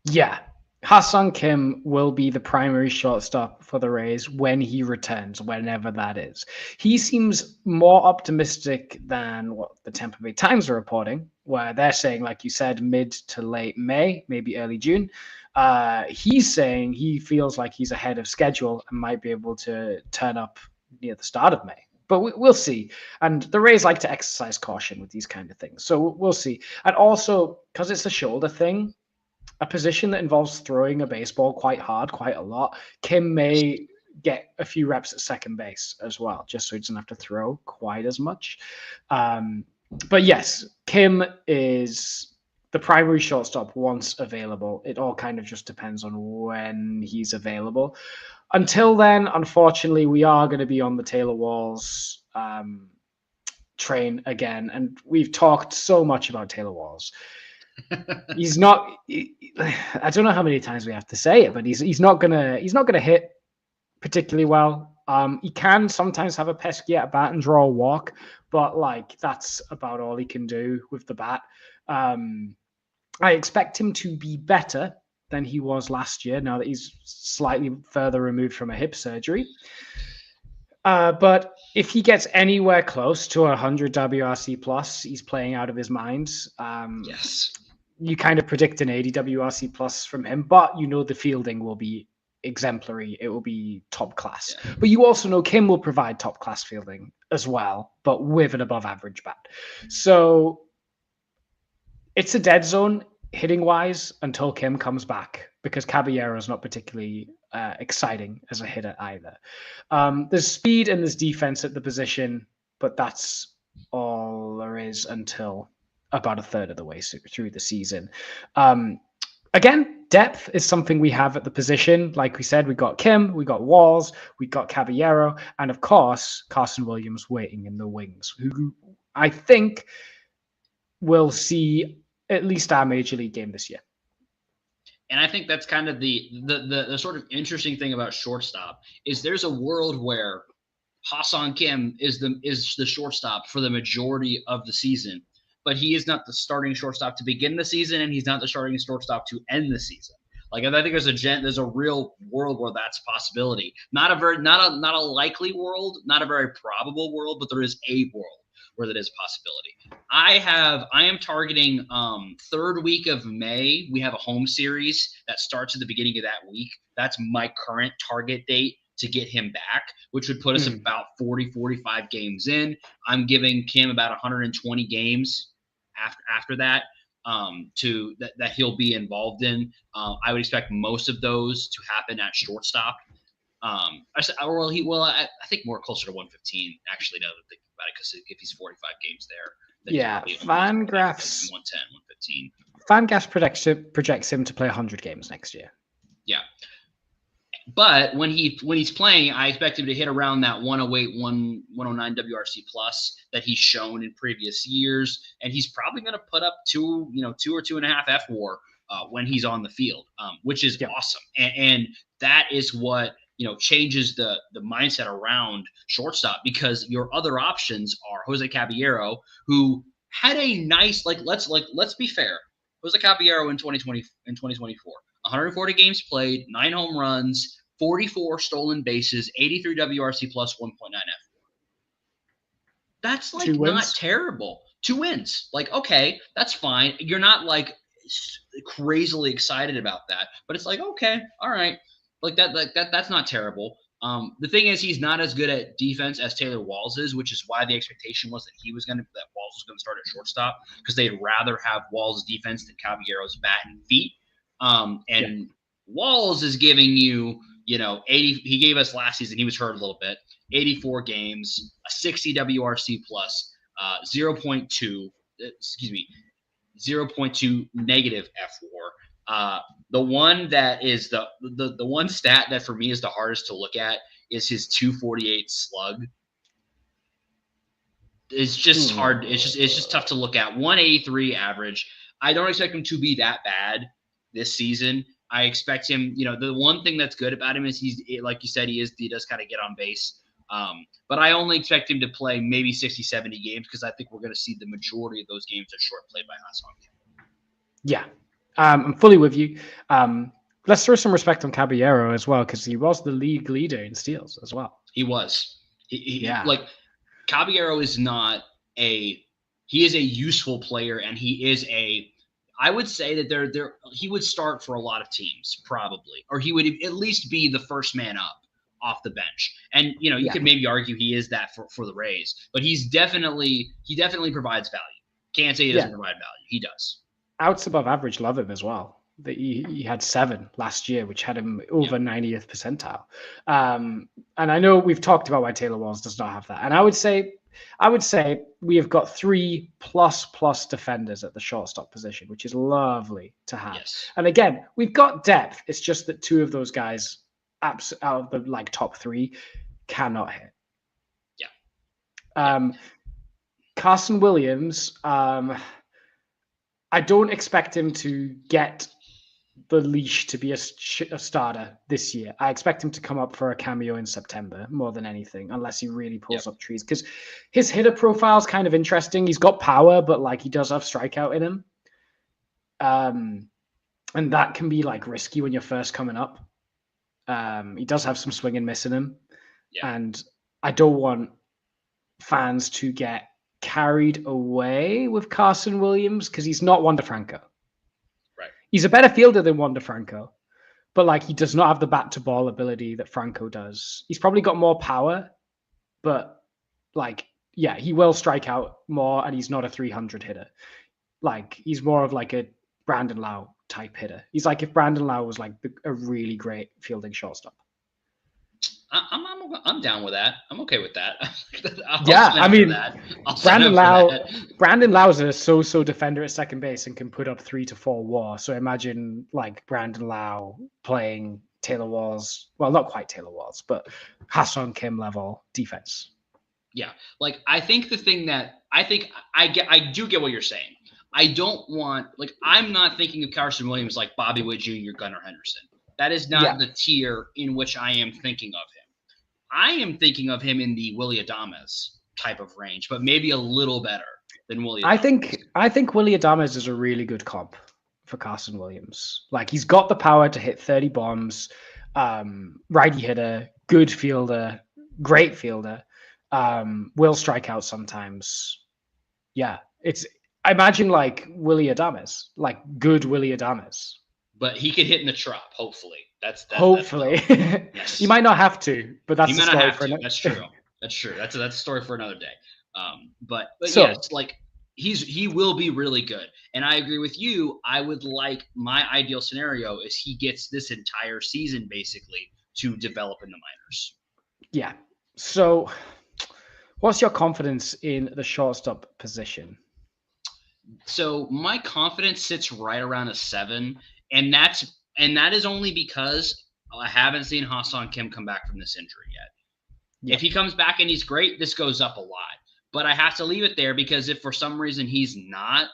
Yeah. Ha-Seong Kim will be the primary shortstop for the Rays when he returns, whenever that is. He seems more optimistic than what the Tampa Bay Times are reporting, where they're saying, like you said, mid to late May, maybe early June. He's saying he feels like he's ahead of schedule and might be able to turn up near the start of May. But we'll see. And the Rays like to exercise caution with these kind of things. So we'll see. And also, because it's a shoulder thing, a position that involves throwing a baseball quite hard, quite a lot, Kim may get a few reps at second base as well, just so he doesn't have to throw quite as much. But yes, Kim is the primary shortstop once available. It all kind of just depends on when he's available. Until then, unfortunately, we are going to be on the Taylor Walls train again. And we've talked so much about Taylor Walls. He's not. I don't know how many times we have to say it, but he's not gonna hit particularly well. He can sometimes have a pesky at bat and draw a walk, but like that's about all he can do with the bat. I expect him to be better than he was last year. Now that he's slightly further removed from a hip surgery. But if he gets anywhere close to 100 WRC plus, he's playing out of his mind.
Yes.
You kind of predict an 80 WRC plus from him, but you know the fielding will be exemplary. It will be top class. Yeah. But you also know Kim will provide top class fielding as well, but with an above average bat. So it's a dead zone hitting wise until Kim comes back, because Caballero is not particularly exciting as a hitter either. There's speed and there's defense at the position, but that's all there is until about a third of the way through the season. Again, depth is something we have at the position. Like we said, we got Kim, we got Walls, we got Caballero, and of course, Carson Williams waiting in the wings, who I think will see at least our major league game this year.
And I think that's kind of the sort of interesting thing about shortstop is there's a world where Ha-Seong Kim is the shortstop for the majority of the season, but he is not the starting shortstop to begin the season, and he's not the starting shortstop to end the season. Like, I think there's a real world where that's a possibility. Not a likely world, not a very probable world, but there is a world where that is a possibility. I am targeting third week of May. We have a home series that starts at the beginning of that week. That's my current target date to get him back, which would put us about 40, 45 games in. I'm giving Kim about 120 games after that that he'll be involved in. I would expect most of those to happen at shortstop. I think more closer to 115 actually, now that I think about it, because if he's 45 games there, then
Fangraphs
110, 115.
Fangraphs projects him to play 100 games next year.
Yeah. But when he's playing, I expect him to hit around that 108, 109 WRC plus that he's shown in previous years, and he's probably going to put up 2 or 2.5 FWAR when he's on the field, which is awesome. And that is what changes the mindset around shortstop, because your other options are Jose Caballero, who had a nice let's be fair, Jose Caballero in 2024. 140 games played, 9 home runs, 44 stolen bases, 83 WRC plus, 1.9 F. That's not terrible. 2 wins. Okay, that's fine. You're not crazily excited about that, but it's okay, all right. That's not terrible. The thing is, he's not as good at defense as Taylor Walls is, which is why the expectation was that Walls was going to start at shortstop, because they'd rather have Walls' defense than Caballero's bat and feet. Walls is giving you, 80. He gave us last season. He was hurt a little bit. 84 games, a 60 WRC plus, 0.2 negative F4. The one that is the one stat that for me is the hardest to look at is his 248 slug. It's just hard. It's just tough to look at. 183 average. I don't expect him to be that bad this season. I expect him, the one thing that's good about him is he's, like you said, he does kind of get on base. But I only expect him to play maybe 60, 70 games, because I think we're going to see the majority of those games are short played by Ha-Seong Kim.
Yeah, I'm fully with you. Let's throw some respect on Caballero as well, because he was the league leader in steals as well.
He was. Caballero is he is a useful player, and he is I would say that he would start for a lot of teams probably, or he would at least be the first man up off the bench. And you could maybe argue he is that for the Rays, but he definitely provides value. Can't say he doesn't provide value. He does.
Outs above average, love him as well. He had 7 last year, which had him over 90th percentile. And I know we've talked about why Taylor Walls does not have that. And I would say we have got 3 plus defenders at the shortstop position, which is lovely to have. Yes. And again, we've got depth. It's just that 2 of those guys out of the top 3 cannot hit.
Yeah.
Carson Williams, I don't expect him to get the leash to be a starter this year. I expect him to come up for a cameo in September more than anything, unless he really pulls up trees, because his hitter profile is kind of interesting. He's got power, but he does have strikeout in him. And that can be risky when you're first coming up. He does have some swing and miss in him. Yeah. And I don't want fans to get carried away with Carson Williams, because he's not Wander Franco.
Right.
He's a better fielder than Wander Franco, but he does not have the bat to ball ability that Franco does. He's probably got more power, but he will strike out more, and he's not a 300 hitter. He's more of a Brandon Lau type hitter. He's if Brandon Lau was a really great fielding shortstop.
I'm down with that. I'm okay with that.
Brandon Lau is a so defender at second base and can put up 3 to 4 WAR. So imagine Brandon Lau playing Taylor Walls. Well, not quite Taylor Walls, but Ha-Seong Kim level defense.
Yeah, I think the thing that I do get what you're saying. I don't want I'm not thinking of Carson Williams like Bobby Witt Jr., Gunnar Henderson. That is not the tier in which I am thinking of him. I am thinking of him in the Willy Adames type of range, but maybe a little better than Willy Adames.
I think Willy Adames is a really good comp for Carson Williams. He's got the power to hit 30 bombs, righty hitter, good fielder, great fielder, will strike out sometimes. Yeah, I imagine Willy Adames, good Willy Adames.
but he could hit in the trop. Hopefully, that's
Hopefully.
Yes.
You might not have to, but that's
He
the
might not
story
have
for
to.
it.
That's true. That's true. That's a story for another day. But
So-
yes, like he will be really good. And I agree with you. I would like my ideal scenario is he gets this entire season basically to develop in the minors.
Yeah. So, what's your confidence in the shortstop position?
So my confidence sits right around a 7, and that is only because I haven't seen Hassan Kim come back from this injury yet.
Yeah.
If he comes back and he's great, this goes up a lot. But I have to leave it there because if for some reason he's not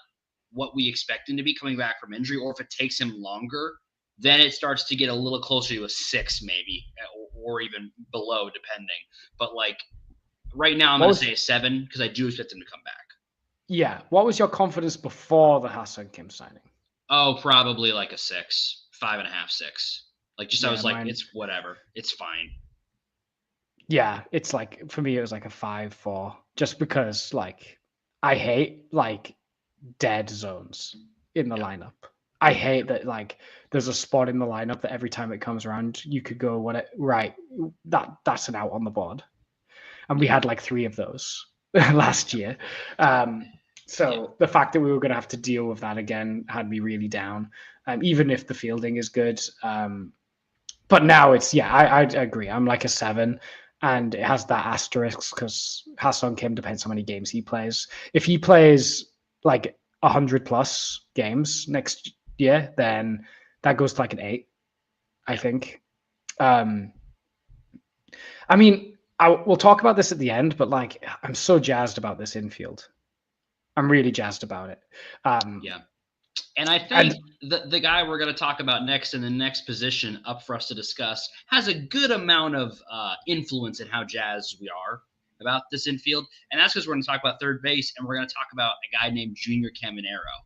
what we expect him to be coming back from injury, or if it takes him longer, then it starts to get a little closer to a 6 maybe, or even below, depending. But like right now, I'm going to say a 7 because I do expect him to come back.
Yeah. What was your confidence before the Hassan Kim signing?
Oh, probably like a 6, 5.5, 6. Like just I
Yeah,
was like,
mine-
it's whatever, it's fine.
Yeah, it's like for me it was like a 5-4, just because like I hate like dead zones in the lineup. I hate that like there's a spot in the lineup that every time it comes around you could go right, that's an out on the board. And we had like 3 of those last year. So the fact that we were going to have to deal with that again had me really down, even if the fielding is good. But now it's, I agree. I'm like a 7, and it has that asterisk because Hassan Kim depends how many games he plays. If he plays like 100 plus games next year, then that goes to like an 8, I think. I mean, we'll talk about this at the end, but like, I'm so jazzed about this infield. I'm really jazzed about it.
Yeah. And I think the guy we're going to talk about next in the next position up for us to discuss has a good amount of influence in how jazzed we are about this infield. And that's because we're going to talk about third base, and we're going to talk about a guy named Junior Caminero,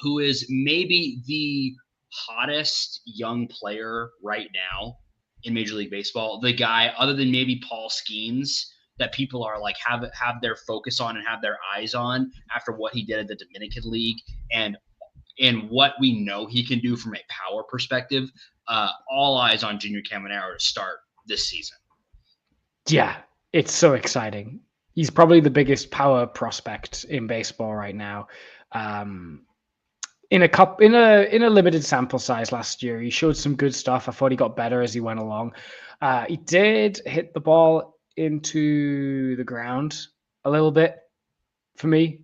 who is maybe the hottest young player right now in Major League Baseball. The guy, other than maybe Paul Skeens, that people are like have their focus on and have their eyes on after what he did at the Dominican League and what we know he can do from a power perspective. All eyes on Junior Caminero to start this season.
Yeah, it's so exciting. He's probably the biggest power prospect in baseball right now. In a limited sample size last year, he showed some good stuff. I thought he got better as he went along. He did hit the ball into the ground a little bit for me.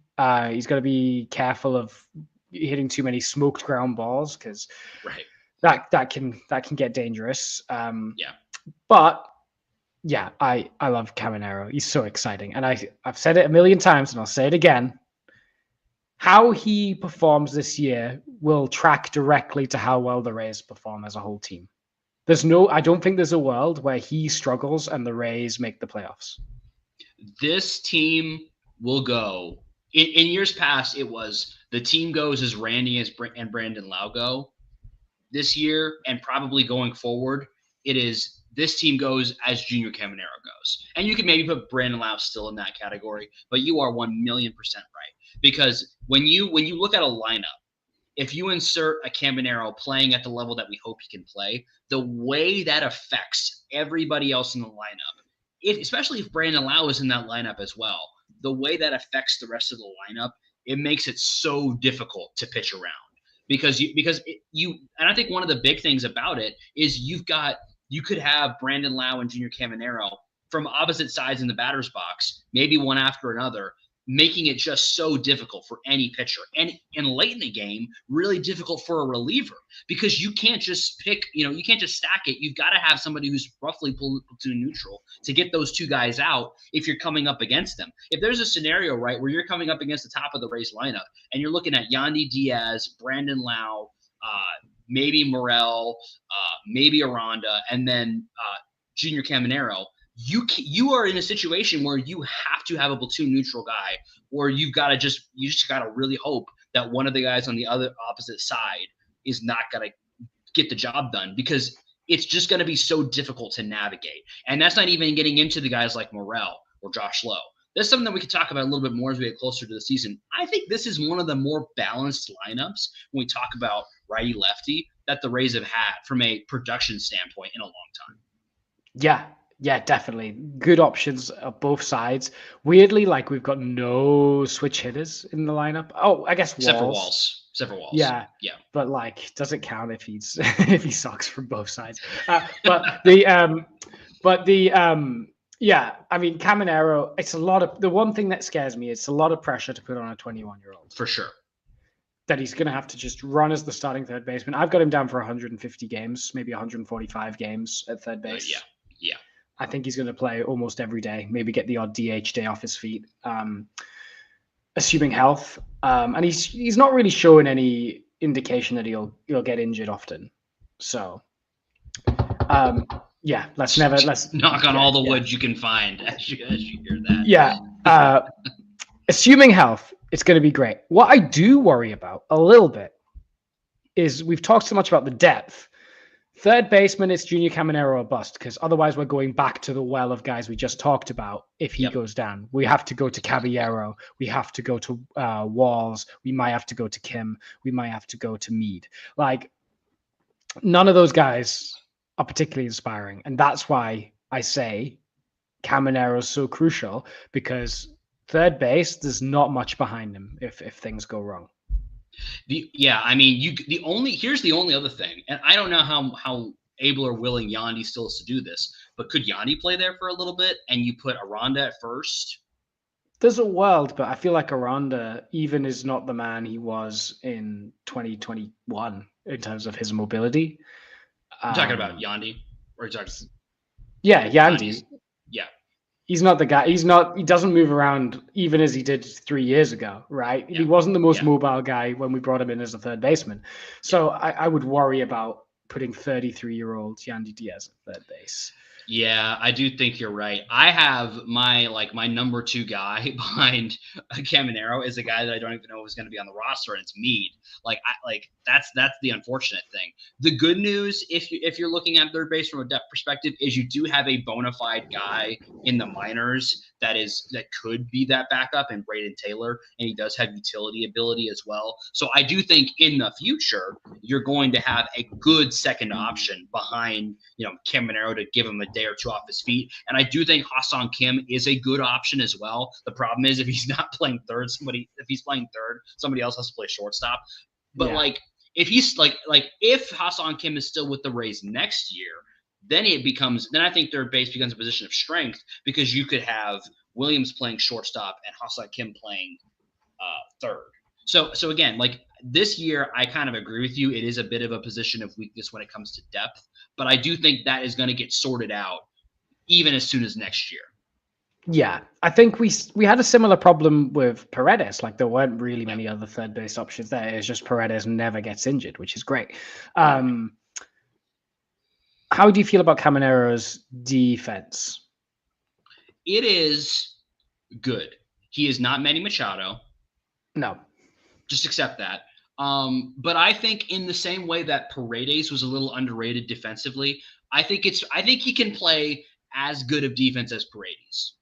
He's got to be careful of hitting too many smoked ground balls because that can get dangerous. But yeah, I love Caminero. He's so exciting, and I've said it a million times, and I'll say it again. How he performs this year will track directly to how well the Rays perform as a whole team. I don't think there's a world where he struggles and the Rays make the playoffs.
This team will go. In years past, it was the team goes as Randy and Brandon Lau go. This year, and probably going forward, it is this team goes as Junior Caminero goes. And you can maybe put Brandon Lau still in that category, but you are 1,000,000% right. Because when you look at a lineup, if you insert a Caminero playing at the level that we hope he can play, the way that affects everybody else in the lineup, especially if Brandon Lau is in that lineup as well, the way that affects the rest of the lineup, it makes it so difficult to pitch around. Because and I think one of the big things about it is you could have Brandon Lau and Junior Caminero from opposite sides in the batter's box, maybe one after another, making it just so difficult for any pitcher. And late in the game, really difficult for a reliever because you can't just pick, you can't just stack it. You've got to have somebody who's roughly platoon neutral to get those two guys out if you're coming up against them. If there's a scenario, right, where you're coming up against the top of the Rays lineup and you're looking at Yandy Diaz, Brandon Lau, maybe Morel, maybe Aranda, and then Junior Caminero, you are in a situation where you have to have a platoon neutral guy, or you just gotta really hope that one of the guys on the other opposite side is not gonna get the job done because it's just gonna be so difficult to navigate. And that's not even getting into the guys like Morel or Josh Lowe. That's something that we could talk about a little bit more as we get closer to the season. I think this is one of the more balanced lineups when we talk about righty-lefty that the Rays have had from a production standpoint in a long time.
Yeah, definitely. Good options on both sides. Weirdly, like we've got no switch hitters in the lineup. Oh, I guess
Except for
Walls.
Walls.
Yeah,
Yeah.
but like, does it count if he's if he sucks from both sides? Yeah, I mean, Caminero. It's a lot of the one thing that scares me. It's a lot of pressure to put on a 21-year-old.
For sure.
That he's going to have to just run as the starting third baseman. I've got him down for 150 games, maybe 145 games at third base.
Yeah.
I think he's going to play almost every day, maybe get the odd DH day off his feet, assuming health. And he's not really showing any indication that he'll get injured often. So, let's
knock on all the wood you can find as you hear that.
Yeah. Assuming health, it's going to be great. What I do worry about a little bit is we've talked so much about the depth. Third baseman, it's Junior Caminero or bust, because otherwise we're going back to the well of guys we just talked about. If he goes down, we have to go to Caballero. We have to go to Walls. We might have to go to Kim. We might have to go to Meade. Like, none of those guys are particularly inspiring. And that's why I say Caminero is so crucial, because third base, there's not much behind him if things go wrong.
Here's the only other thing, and I don't know how able or willing Yandy still is to do this, but could Yandy play there for a little bit and you put Aranda at first?
There's a world, but I feel like Aranda even is not the man he was in 2021 in terms of his mobility.
You're talking about Yandy? Or you're talking...
Yeah, Yandy.
Yeah.
He's not the guy. He doesn't move around even as he did 3 years ago, right? Yeah. He wasn't the most mobile guy when we brought him in as a third baseman. So I would worry about putting 33-year-old Yandy Diaz at third base.
Yeah, I do think you're right. I have my number 2 guy behind Caminero is a guy that I don't even know is going to be on the roster, and it's Meade. That's the unfortunate thing. The good news, if you're looking at third base from a depth perspective, is you do have a bona fide guy in the minors that could be that backup in Braden Taylor, and he does have utility ability as well. So I do think in the future you're going to have a good second option behind Caminero to give him a day or two off his feet. And I do think Ha-Seong Kim is a good option as well. The problem is if he's not playing third, somebody else has to play shortstop. But if he's if Ha-Seong Kim is still with the Rays next year, then I think third base becomes a position of strength, because you could have Williams playing shortstop and Ha-Seong Kim playing third. So again, this year, I kind of agree with you. It is a bit of a position of weakness when it comes to depth, but I do think that is going to get sorted out even as soon as next year.
Yeah, I think we had a similar problem with Paredes. There weren't really many other third base options there. It's just Paredes never gets injured, which is great. How do you feel about Caminero's defense?
It is good. He is not Manny Machado.
No.
Just accept that. But I think in the same way that Paredes was a little underrated defensively, I think he can play as good of defense as Paredes.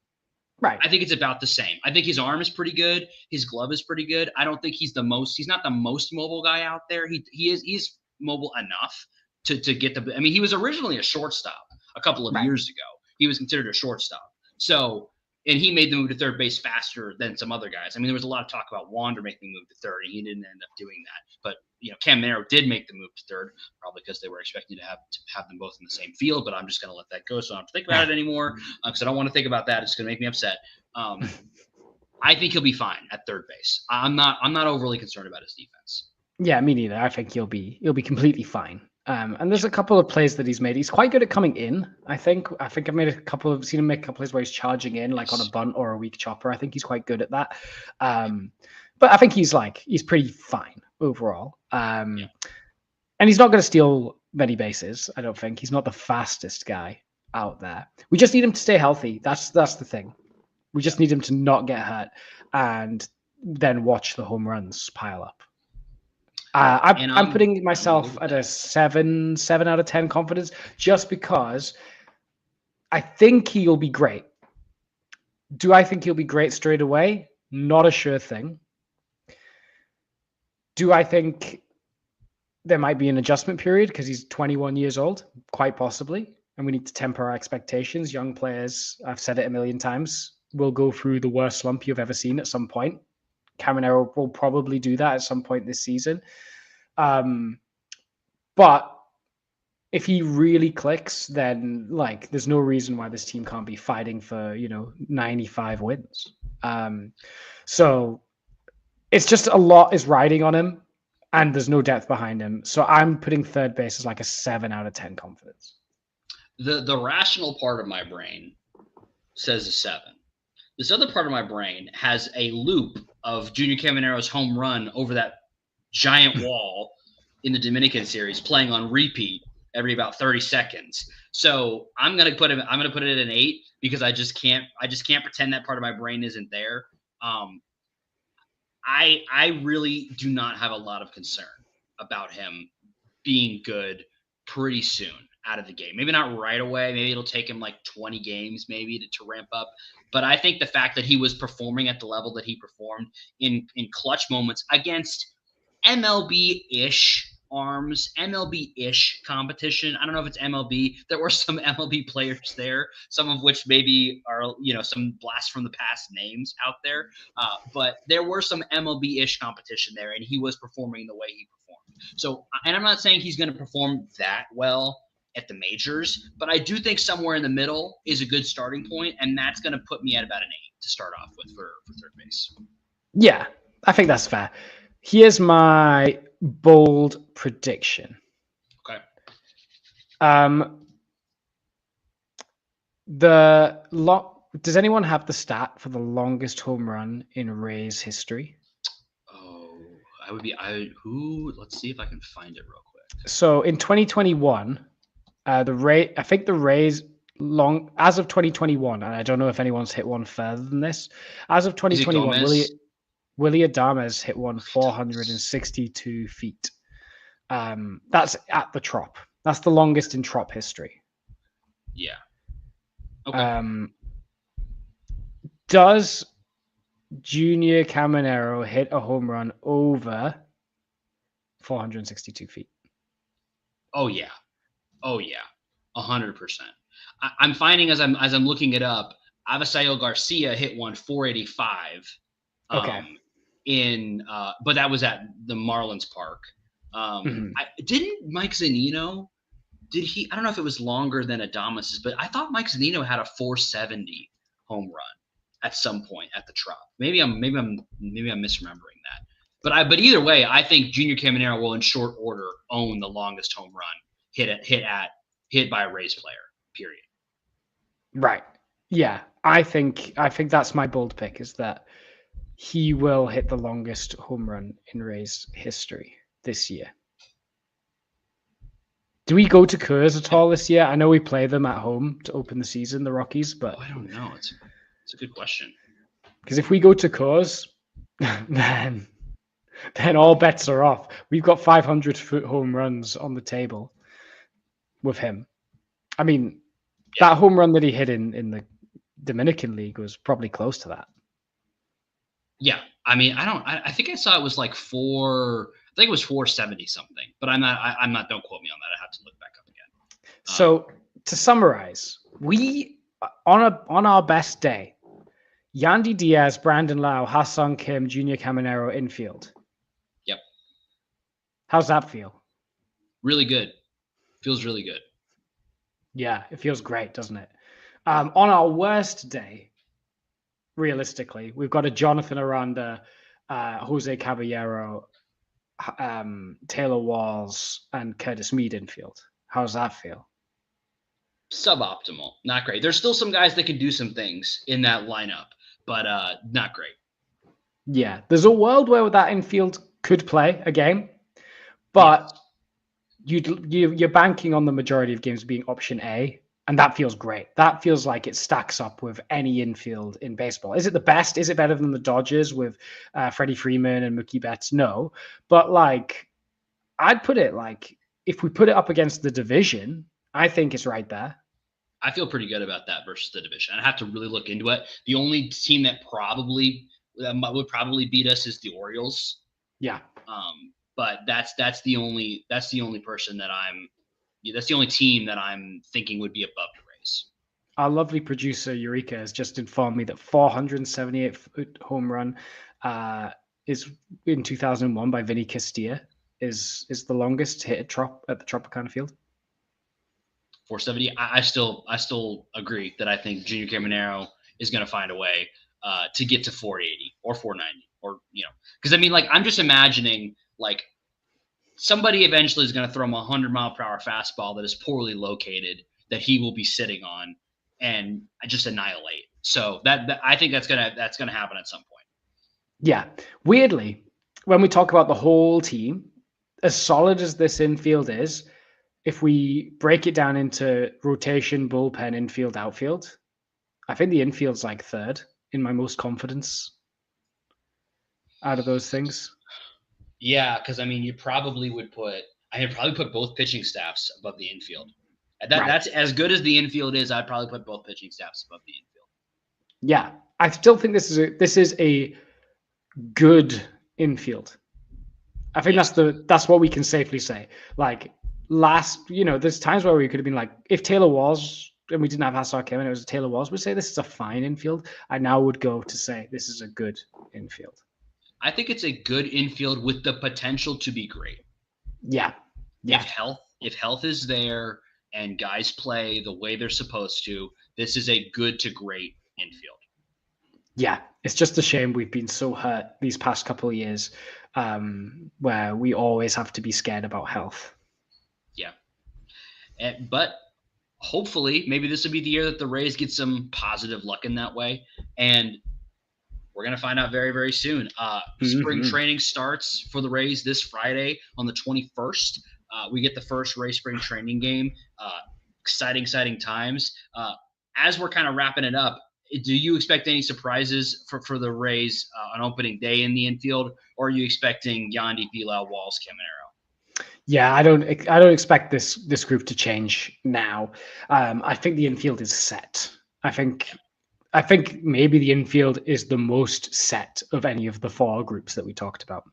Right.
I think it's about the same. I think his arm is pretty good. His glove is pretty good. I don't think he's not the most mobile guy out there. He's mobile enough to get he was originally a shortstop a couple of years ago. He was considered a shortstop. So, and he made the move to third base faster than some other guys. There was a lot of talk about Wander making the move to third, and he didn't end up doing that. But Caminero did make the move to third, probably because they were expecting to have them both in the same field. But I'm just going to let that go, so I don't have to think about it anymore, because I don't want to think about that. It's going to make me upset. I think he'll be fine at third base. I'm not overly concerned about his defense.
Yeah, me neither. I think he'll be completely fine. And there's a couple of plays that he's made. He's quite good at coming in. I think I've seen him make a couple of plays where he's charging in, on a bunt or a weak chopper. I think he's quite good at that. But I think he's pretty fine overall. And he's not going to steal many bases. I don't think he's not the fastest guy out there. We just need him to stay healthy. That's the thing. We just need him to not get hurt, and then watch the home runs pile up. I'm putting myself at a 7 out of 10 confidence, just because I think he'll be great. Do I think he'll be great straight away? Not a sure thing. Do I think there might be an adjustment period because he's 21 years old, quite possibly. And we need to temper our expectations. Young players, I've said it a million times, will go through the worst slump you've ever seen at some point. Caminero will probably do that at some point this season. But if he really clicks, then like there's no reason why this team can't be fighting for, 95 wins. So it's just a lot is riding on him, and there's no depth behind him. So I'm putting third base as like a 7 out of 10 confidence.
The rational part of my brain says a 7. This other part of my brain has a loop of Junior Caminero's home run over that giant wall in the Dominican series playing on repeat every about 30 seconds. So I'm gonna put it at an 8 because I just can't pretend that part of my brain isn't there. I really do not have a lot of concern about him being good pretty soon out of the game. Maybe not right away. Maybe it'll take him like 20 games maybe to ramp up. But I think the fact that he was performing at the level that he performed in clutch moments against MLB-ish arms, MLB-ish competition. I don't know if it's MLB. There were some MLB players there, some of which maybe are, some blast from the past names out there. But there were some MLB-ish competition there, and he was performing the way he performed. So, and I'm not saying he's going to perform that well at the majors, but I do think somewhere in the middle is a good starting point, and that's going to put me at about an 8 to start off with for third base. Yeah,
I think that's fair. Here's my bold prediction.
Okay.
Does anyone have the stat for the longest home run in Rays history?
Oh, let's see if I can find it real quick.
So in 2021, I think the Rays as of 2021, and I don't know if anyone's hit one further than this. As of 2021, Willie Adames hit one 462 feet. That's at the Trop. That's the longest in Trop history.
Yeah. Okay.
Does Junior Caminero hit a home run over 462 feet?
Oh yeah. 100%. I'm finding as I'm looking it up, Avisail Garcia hit one 485.
Okay.
But that was at the Marlins Park. Didn't Mike Zunino? I don't know if it was longer than Adames's, but I thought Mike Zunino had a 470 home run at some point at the Trop. Maybe I'm misremembering that. But either way, I think Junior Caminero will in short order own the longest home run hit by a Rays player. Period.
Right. Yeah. I think that's my bold pick, is that he will hit the longest home run in Rays history this year. Do we go to Coors at all this year? I know we play them at home to open the season, the Rockies, but
I don't know. It's a good question.
Because if we go to Coors, then all bets are off. We've got 500-foot home runs on the table with him. I mean, that home run that he hit in the Dominican League was probably close to that.
Yeah. I mean, I think I saw it was like I think it was 470 something, but I'm not, don't quote me on that. I have to look back up again.
So to summarize, we, on our best day, Yandy Diaz, Brandon Lau, Ha-Seong Kim, Junior Caminero infield.
Yep.
How's that feel?
Really good. Feels really good.
Yeah, it feels great, doesn't it? On our worst day, realistically, we've got a Jonathan Aranda, Jose Caballero, Taylor Walls, and Curtis Mead infield. How's that feel?
Suboptimal. Not great. There's still some guys that can do some things in that lineup, but not great.
Yeah, there's a world where that infield could play a game, but you're banking on the majority of games being option A, and that feels great. That feels like it stacks up with any infield in baseball. Is it the best? Is it better than the Dodgers with Freddie Freeman and Mookie Betts? No, but like I'd put it like if we put it up against the division, I think it's right there.
I feel pretty good about that versus the division. I have to really look into it. The only team that would probably beat us is the Orioles.
Yeah.
but that's the only person that's the only team that I'm thinking would be above the Rays.
Our lovely producer Eureka has just informed me that 478-foot home run is in 2001 by Vinny Castilla is the longest hit at the Tropicana Field.
470. I still agree that I think Junior Caminero is going to find a way to get to 480 or 490 or, because I mean, like, I'm just imagining like somebody eventually is going to throw him a 100-mile-per-hour fastball that is poorly located that he will be sitting on and just annihilate. So that I think that's gonna happen at some point.
Yeah. Weirdly, when we talk about the whole team, as solid as this infield is, if we break it down into rotation, bullpen, infield, outfield, I think the infield's like third in my most confidence out of those things.
Yeah, because I mean, I'd probably put both pitching staffs above the infield. That's as good as the infield is. I'd probably put both pitching staffs above the infield.
Yeah, I still think this is a good infield. I think that's what we can safely say. Like there's times where we could have been like, if Taylor was and we didn't have Hassar Kim and it was Taylor was, we'd say this is a fine infield. I now would go to say this is a good infield.
I think it's a good infield with the potential to be great.
Yeah.
If health is there and guys play the way they're supposed to, this is a good to great infield.
Yeah, it's just a shame we've been so hurt these past couple of years, where we always have to be scared about health.
Yeah. But hopefully, maybe this will be the year that the Rays get some positive luck in that way. And we're going to find out very, very soon. Spring training starts for the Rays this Friday on the 21st. We get the first Rays spring training game. Exciting times. As we're kind of wrapping it up, do you expect any surprises for the Rays on opening day in the infield, or are you expecting Yandy, Bilal, Walls, Caminero?
Yeah, I don't expect this group to change now. I think the infield is set. I think maybe the infield is the most set of any of the four groups that we talked about.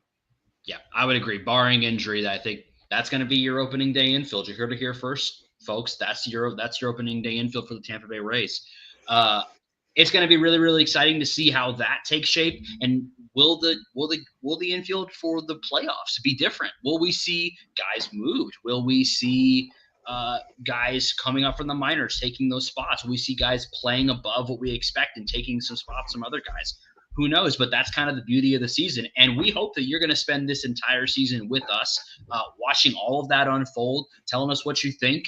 Yeah, I would agree. Barring injury, I think that's going to be your opening day infield. You're here to hear first, folks. That's your opening day infield for the Tampa Bay Rays. It's going to be really, really exciting to see how that takes shape. And will the infield for the playoffs be different? Will we see guys moved? Will we see guys coming up from the minors taking those spots? Will we see guys playing above what we expect and taking some spots from other guys? Who knows? But that's kind of the beauty of the season. And we hope that you're going to spend this entire season with us, watching all of that unfold, telling us what you think.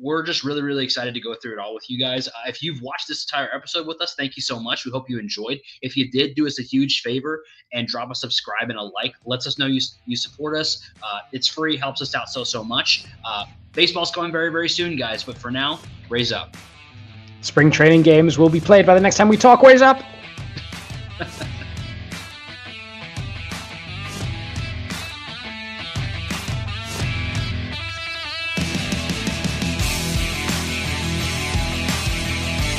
We're just really, really excited to go through it all with you guys. If you've watched this entire episode with us, thank you so much. We hope you enjoyed. If you did, do us a huge favor and drop a subscribe and a like. Lets us know you support us. It's free, helps us out so much. Baseball's coming very, very soon, guys. But for now, Rays up.
Spring training games will be played by the next time we talk. Rays up.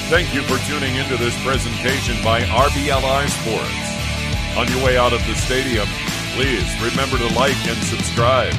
Thank you for tuning into this presentation by RBLR Sports. On your way out of the stadium, please remember to like and subscribe.